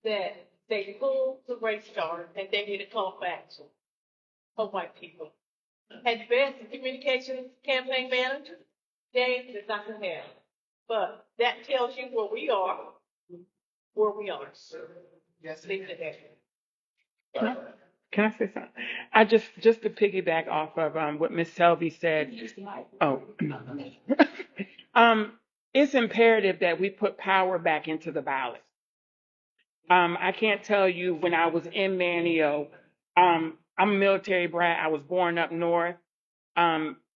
that they pulled the race card and they need a call for action of white people. At best, the communications campaign manager, James is not going to have. But that tells you where we are. Yes. Leave it there. Can I say something? I just to piggyback off of what Ms. Selby said. Oh, it's imperative that we put power back into the ballot. I can't tell you, when I was in Manio, I'm a military brat. I was born up north.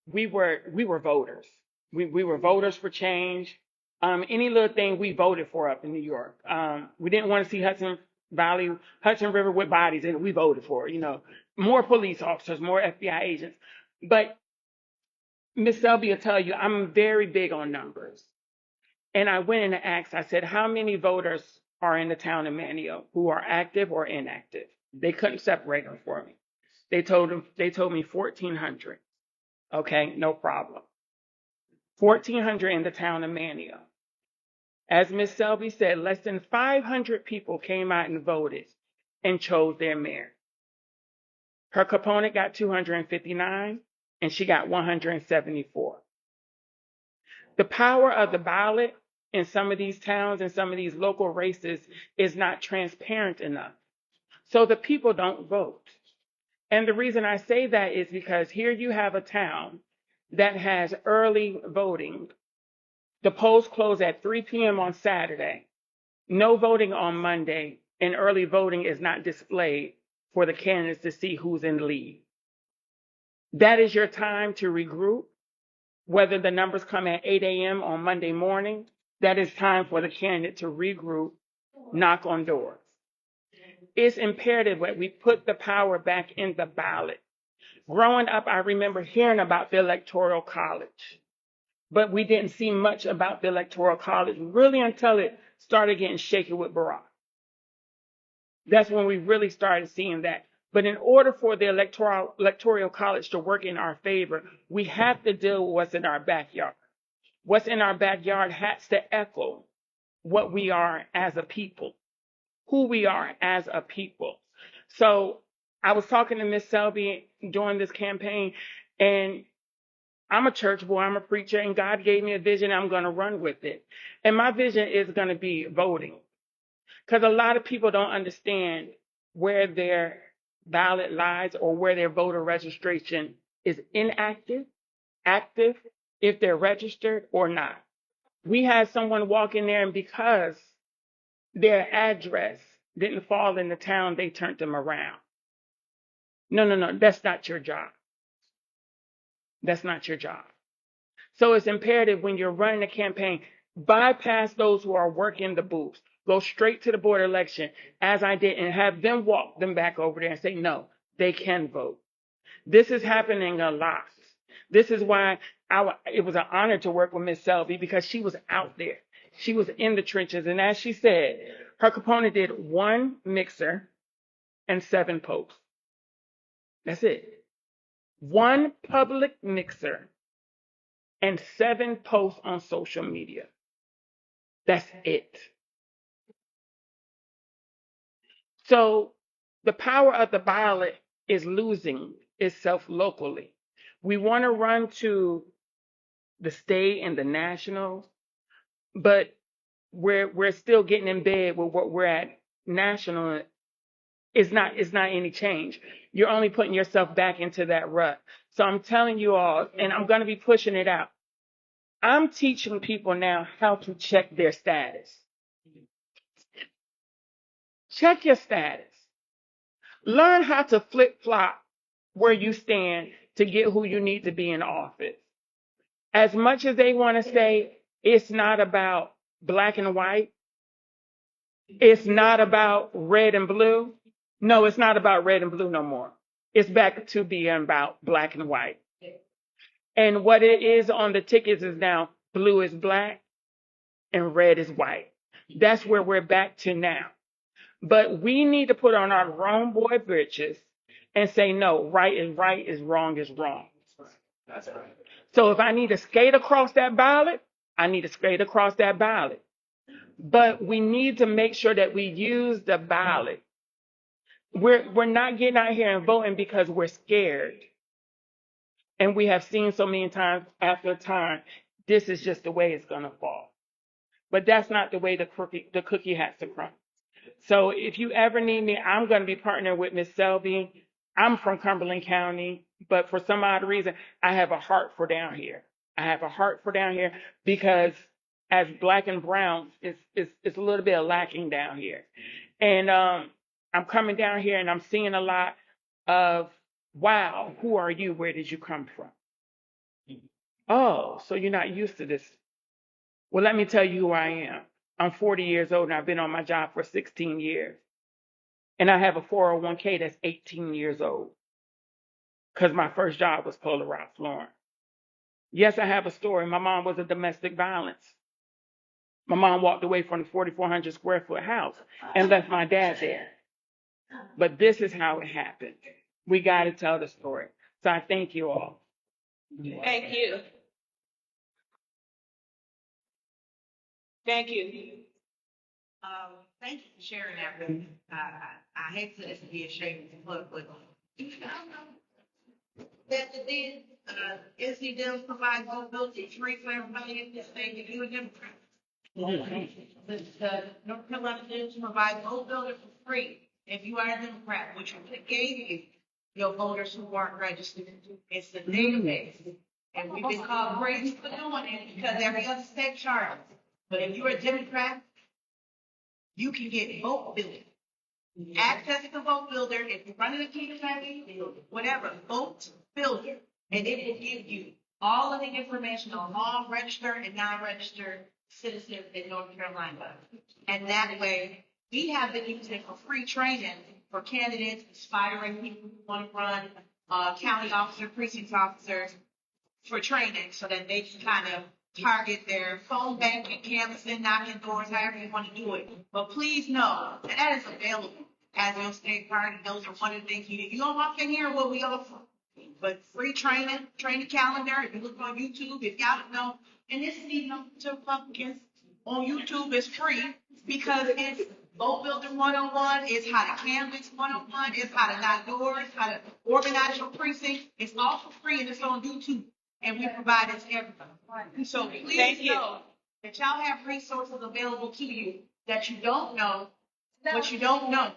We were voters. We were voters for change. Any little thing we voted for up in New York. We didn't want to see Hudson River with bodies, and we voted for it. More police officers, more FBI agents. But Miss Selby will tell you I'm very big on numbers. And I went in and asked, I said, how many voters are in the town of Manio who are active or inactive? They couldn't separate them for me. They told me 1,400. Okay, no problem. 1,400 in the town of Manio. As Miss Selby said, less than 500 people came out and voted and chose their mayor. Her opponent got 259 and she got 174. The power of the ballot in some of these towns and some of these local races is not transparent enough. So the people don't vote. And the reason I say that is because here you have a town that has early voting. The polls close at 3 p.m. on Saturday, no voting on Monday, and early voting is not displayed for the candidates to see who's in the lead. That is your time to regroup. Whether the numbers come at 8 a.m. on Monday morning, that is time for the candidate to regroup, knock on doors. It's imperative that we put the power back in the ballot. Growing up, I remember hearing about the Electoral College, but we didn't see much about the Electoral College really until it started getting shaky with Barack. That's when we really started seeing that. But in order for the Electoral College to work in our favor, we have to deal with what's in our backyard. What's in our backyard has to echo what we are as a people, who we are as a people. So I was talking to Miss Selby during this campaign, and I'm a church boy, I'm a preacher, and God gave me a vision. I'm going to run with it. And my vision is going to be voting, because a lot of people don't understand where their ballot lies or where their voter registration is inactive, active, if they're registered or not. We had someone walk in there, and because their address didn't fall in the town, they turned them around. No, that's not your job. That's not your job. So it's imperative when you're running a campaign, bypass those who are working the booths. Go straight to the board election, as I did, and have them walk them back over there and say, no, they can vote. This is happening a lot. This is why it was an honor to work with Miss Selby, because she was out there. She was in the trenches. And as she said, her opponent did 1 mixer and 7 posts. That's it. 1 public mixer and 7 posts on social media. That's it. So the power of the ballot is losing itself locally. We want to run to the state and the national, but we're still getting in bed with what we're at national. It's not any change. You're only putting yourself back into that rut. So I'm telling you all, and I'm going to be pushing it out. I'm teaching people now how to check their status. Check your status. Learn how to flip-flop where you stand to get who you need to be in office. As much as they want to say it's not about black and white, it's not about red and blue. No, it's not about red and blue no more. It's back to being about black and white. And what it is on the tickets is now blue is black and red is white. That's where we're back to now. But we need to put on our grown boy britches and say, no, right is wrong is wrong. That's right. So if I need to skate across that ballot, I need to skate across that ballot. But we need to make sure that we use the ballot. We're not getting out here and voting because we're scared. And we have seen so many times after time, this is just the way it's going to fall. But that's not the way the cookie has to crumble. So if you ever need me, I'm going to be partnering with Miss Selby. I'm from Cumberland County, but for some odd reason, I have a heart for down here. I have a heart for down here because as black and brown, it's a little bit lacking down here. And I'm coming down here and I'm seeing a lot of, wow, who are you? Where did you come from? Oh, so you're not used to this. Well, let me tell you who I am. I'm 40 years old and I've been on my job for 16 years. And I have a 401k that's 18 years old. Because my first job was Polar Ralph Lauren. Yes, I have a story. My mom was a domestic violence. My mom walked away from the 4,400 square foot house and left my dad there. But this is how it happened. We got to tell the story. So I thank you all. Thank you. Thank you. Thank you for sharing that with me. I hate to be ashamed to look, but that the did, SC does provide mobility free for everybody in this state, if you're a Democrat. The North Carolina does provide mobility for free if you are a Democrat, which gave you your voters who weren't registered. It's the database. And we've been called crazy for doing it because every other state charges. But if you're a Democrat, you can get vote builder. Access to vote builder, if you're running a campaign, whatever, vote builder. And it will give you all of the information on all registered and non-registered citizens in North Carolina. And that way, we have been using it for free training for candidates, aspiring people who want to run county officer, precinct officers for training so that they can kind of target their phone banking, canvassing, knocking doors, however you want to do it. But please know that that is available as your state party. Those are one of the things you need. You don't walk in here what we offer. But free training calendar, if you look on YouTube, if y'all don't know, and this is even to Republicans, on YouTube is free because it's Vote Builder 101, it's how to canvas 101, it's how to knock doors, how to organize your precinct. It's all for free and it's on YouTube. And we provide it to everybody. So please know that y'all have resources available to you that you don't know, but you don't know.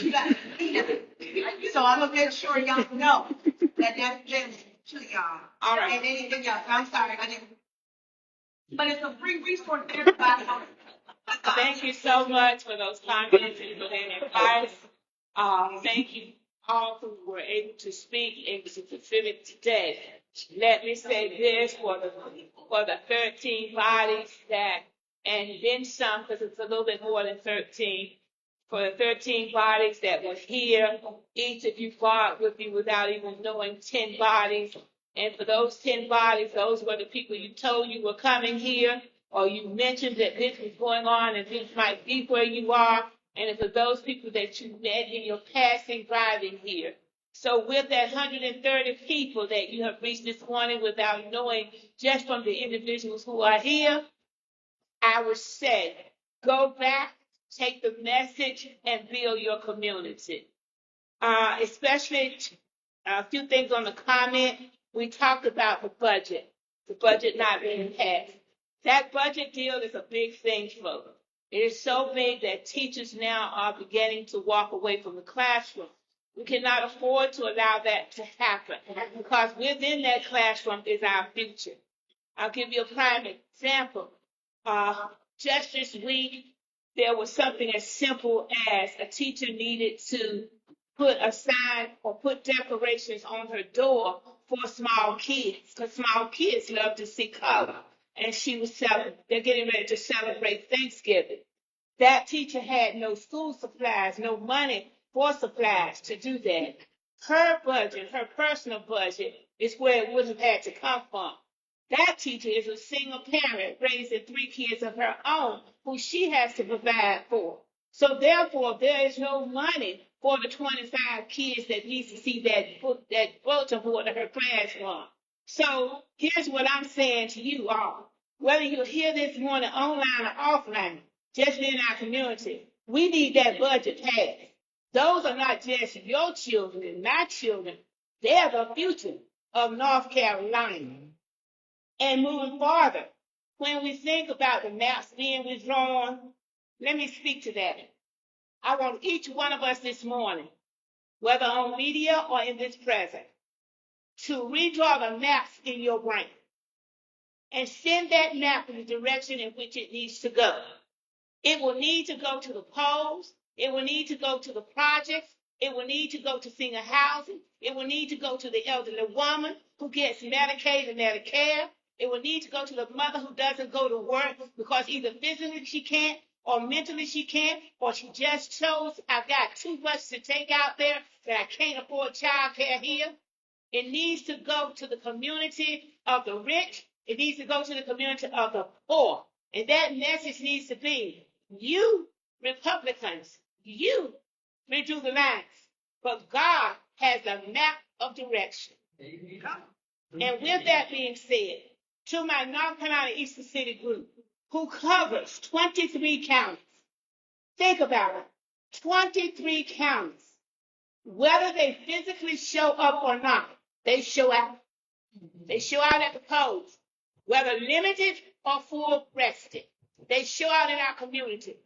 You got so I'm gonna make sure y'all know that that's available to y'all. All right. And anything else, I'm sorry, I didn't. But it's a free resource for everybody. Thank you so much for those comments and for that advice. Thank you all who were able to speak in specific today. Let me say this for the 13 bodies that, and then some, because it's a little bit more than 13. For the 13 bodies that were here, each of you fought with you without even knowing 10 bodies. And for those 10 bodies, those were the people you told you were coming here, or you mentioned that this was going on and this might be where you are. And for those people that you met in your passing driving here. So with that 130 people that you have reached this morning without knowing just from the individuals who are here, I would say, go back, take the message, and build your community. Especially a few things on the comment. We talked about the budget not being passed. That budget deal is a big thing, folks. It is so big that teachers now are beginning to walk away from the classroom. We cannot afford to allow that to happen because within that classroom is our future. I'll give you a prime example. Just this week, there was something as simple as a teacher needed to put a sign or put decorations on her door for small kids, because small kids love to see color. And they're getting ready to celebrate Thanksgiving. That teacher had no school supplies, no money for supplies to do that. Her budget, her personal budget, is where it would have had to come from. That teacher is a single parent raising 3 kids of her own who she has to provide for. So therefore, there is no money for the 25 kids that needs to see that bulletin board in her classroom. So here's what I'm saying to you all. Whether you're here this morning online or offline, just in our community, we need that budget passed. Those are not just your children and my children. They're the future of North Carolina. And moving farther, when we think about the maps being withdrawn, let me speak to that. I want each one of us this morning, whether on media or in this present, to redraw the maps in your brain and send that map in the direction in which it needs to go. It will need to go to the polls. It will need to go to the projects. It will need to go to senior housing. It will need to go to the elderly woman who gets Medicaid and Medicare. It will need to go to the mother who doesn't go to work because either physically she can't or mentally she can't, or she just chose, I've got too much to take out there that I can't afford child care here. It needs to go to the community of the rich. It needs to go to the community of the poor. And that message needs to be, you Republicans, you redo the lines. But God has a map of direction. And with that being said, to my North Carolina Eastern City group, who covers 23 counties, think about it, 23 counties. Whether they physically show up or not, they show out. They show out at the polls, whether limited or full-breasted. They show out in our community.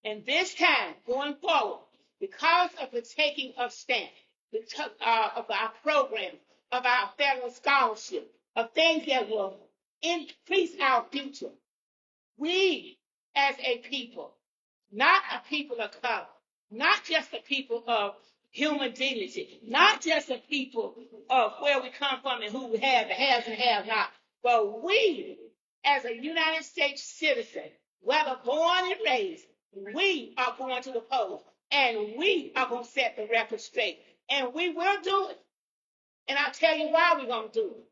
And this time, going forward, because of the taking of stand, because of our program, of our federal scholarship, of things that will increase our future, we as a people, not a people of color, not just a people of human dignity, not just a people of where we come from and who we have, the haves and have not, but we, as a United States citizen, whether born and raised, we are going to the polls, and we are going to set the record straight, and we will do it. And I'll tell you why we're going to do it.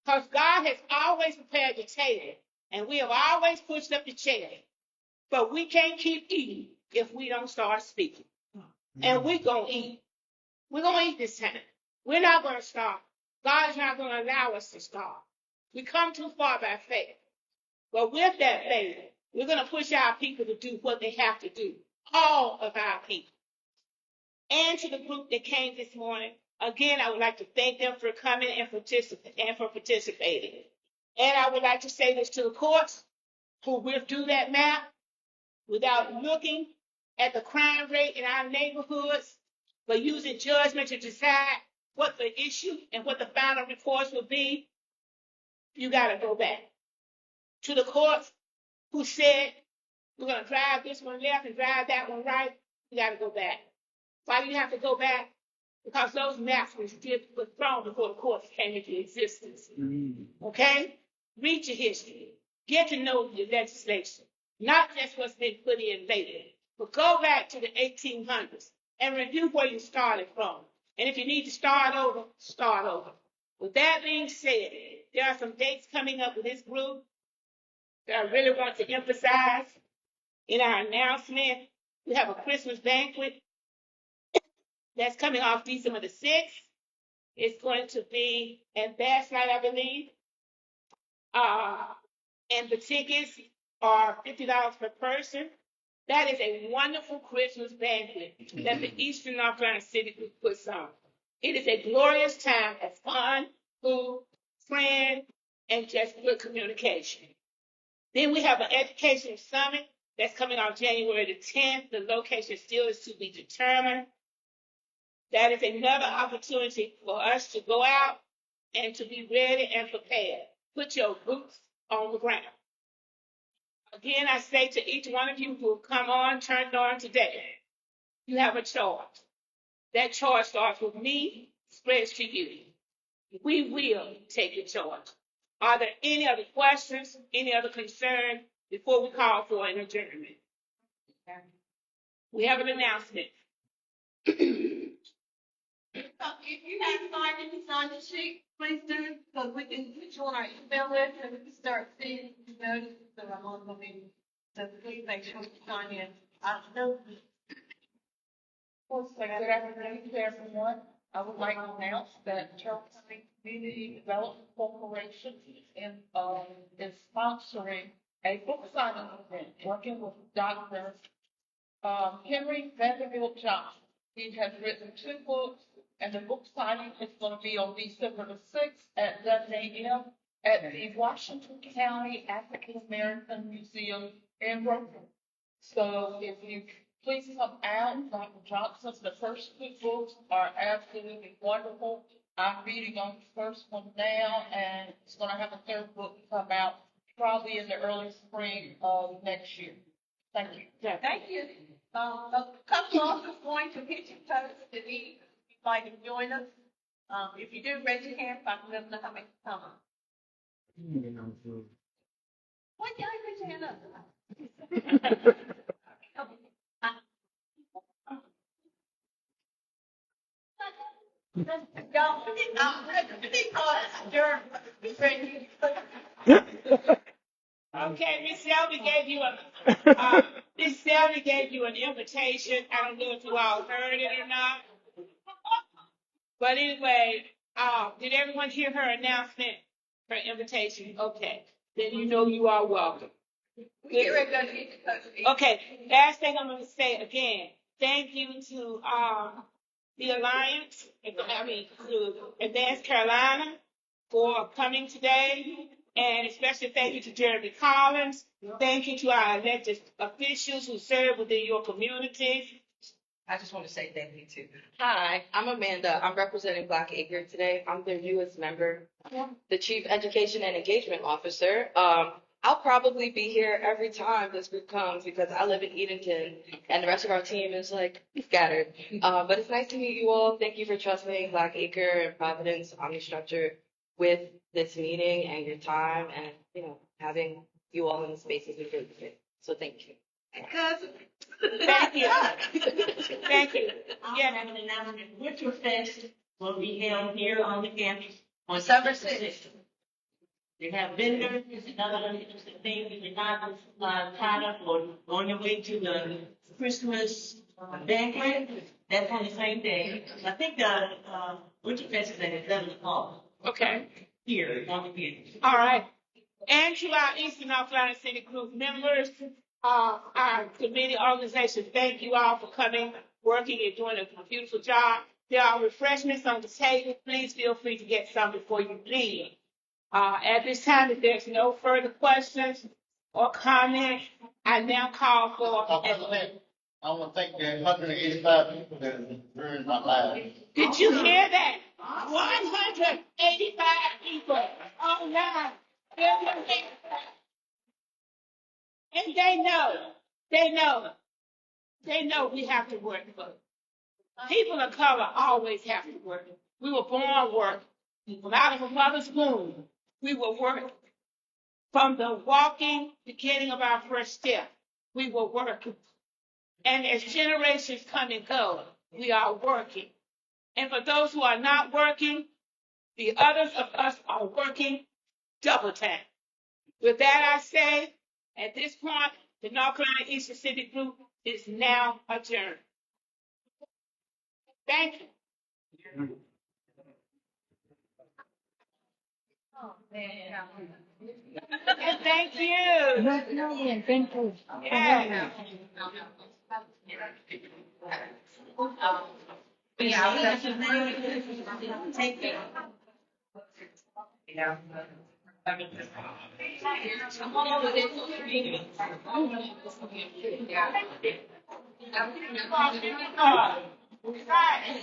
Because God has always prepared the table, and we have always pushed up the chair. But we can't keep eating if we don't start speaking. And we're going to eat. We're going to eat this time. We're not going to starve. God is not going to allow us to starve. We come too far by faith. But with that faith, we're going to push our people to do what they have to do. All of our people. And to the group that came this morning, again, I would like to thank them for coming and for participating. And I would like to say this to the courts who will do that map without looking at the crime rate in our neighborhoods, but using judgment to decide what the issue and what the final reports will be. You got to go back. To the courts who said we're going to drive this one left and drive that one right, you got to go back. Why do you have to go back? Because those maps were thrown before the courts came into existence. Okay? Read your history. Get to know your legislation. Not just what's been put in lately, but go back to the 1800s and review where you started from. And if you need to start over, start over. With that being said, there are some dates coming up with this group that I really want to emphasize. In our announcement, we have a Christmas banquet that's coming off December the 6th. It's going to be at Bass Night, I believe. And the tickets are $50 per person. That is a wonderful Christmas banquet that the Eastern North Carolina City Group puts on. It is a glorious time of fun, food, friends, and just good communication. Then we have an education summit that's coming on January the 10th. The location still is to be determined. That is another opportunity for us to go out and to be ready and prepared. Put your boots on the ground. Again, I say to each one of you who have turned on today, you have a charge. That charge starts with me, spreads to you. We will take the charge. Are there any other questions, any other concerns before we call for an adjournment? We have an announcement. If you have signed the sheet, please do, so we can put you on our email list and we can start seeing the notices that I'm on the meeting. So please make sure you sign in. I know. Good afternoon to everyone. I would like to announce that Charles County Community Development Corporation is sponsoring a book signing event, working with Dr. Henry Vanderbilt Johnson. He has written 2 books, and the book signing is going to be on December the 6th at 11 a.m. at the Washington County African American Museum in Brooklyn. So if you please come out, Dr. Johnson. The first 2 books are absolutely wonderful. I'm reading on the first one now, and it's going to have a 3rd book come out probably in the early spring of next year. Thank you. Thank you. A couple of us is going to hit you post the need. If you'd like to join us. If you do, raise your hand so I can let them know how many come. Why can't I raise your hand up? Okay, Miss Selby gave you Miss Selby gave you an invitation. I don't know if you all heard it or not. But anyway, did everyone hear her announcement, her invitation? Okay. Then you know you are welcome. Okay, last thing I'm going to say again, thank you to the Alliance, to Advanced Carolina for coming today, and especially thank you to Jeremy Collins. Thank you to our elected officials who serve within your communities. I just want to say thank you too. Hi, I'm Amanda. I'm representing Black Acre today. I'm their newest member, the Chief Education and Engagement Officer. I'll probably be here every time this group comes because I live in Edenton and the rest of our team is like scattered. But it's nice to meet you all. Thank you for trusting Black Acre and Providence Omnistrusture with this meeting and your time and, having you all in the spaces we really fit. So thank you. Thank you. Thank you. I have an announcement. Winterfest will be held here on the campus on December 6th. They have vendors, another interesting thing. If you're not tied up or on your way to the Christmas banquet, that's on the same day. I think the Winterfest is at 11 o'clock. Okay. Here on the campus. All right. And to our Eastern North Carolina City Group members, our committee organization, thank you all for coming, working, and doing a beautiful job. There are refreshments on the table. Please feel free to get some before you leave. At this time, if there's no further questions or comments, I now call for. I want to thank the 185 people that have ruined my life. Did you hear that? 185 people online. And they know we have to work for it. People of color always have to work. We were born working. Out of a mother's womb, we were working. From the walking beginning of our first step, we were working. And as generations come and go, we are working. And for those who are not working, the others of us are working double time. With that, I say, at this point, the North Carolina Eastern Civic Group is now adjourned. Thank you. And thank you. Thank you. Yeah. Take it. Yeah. Right.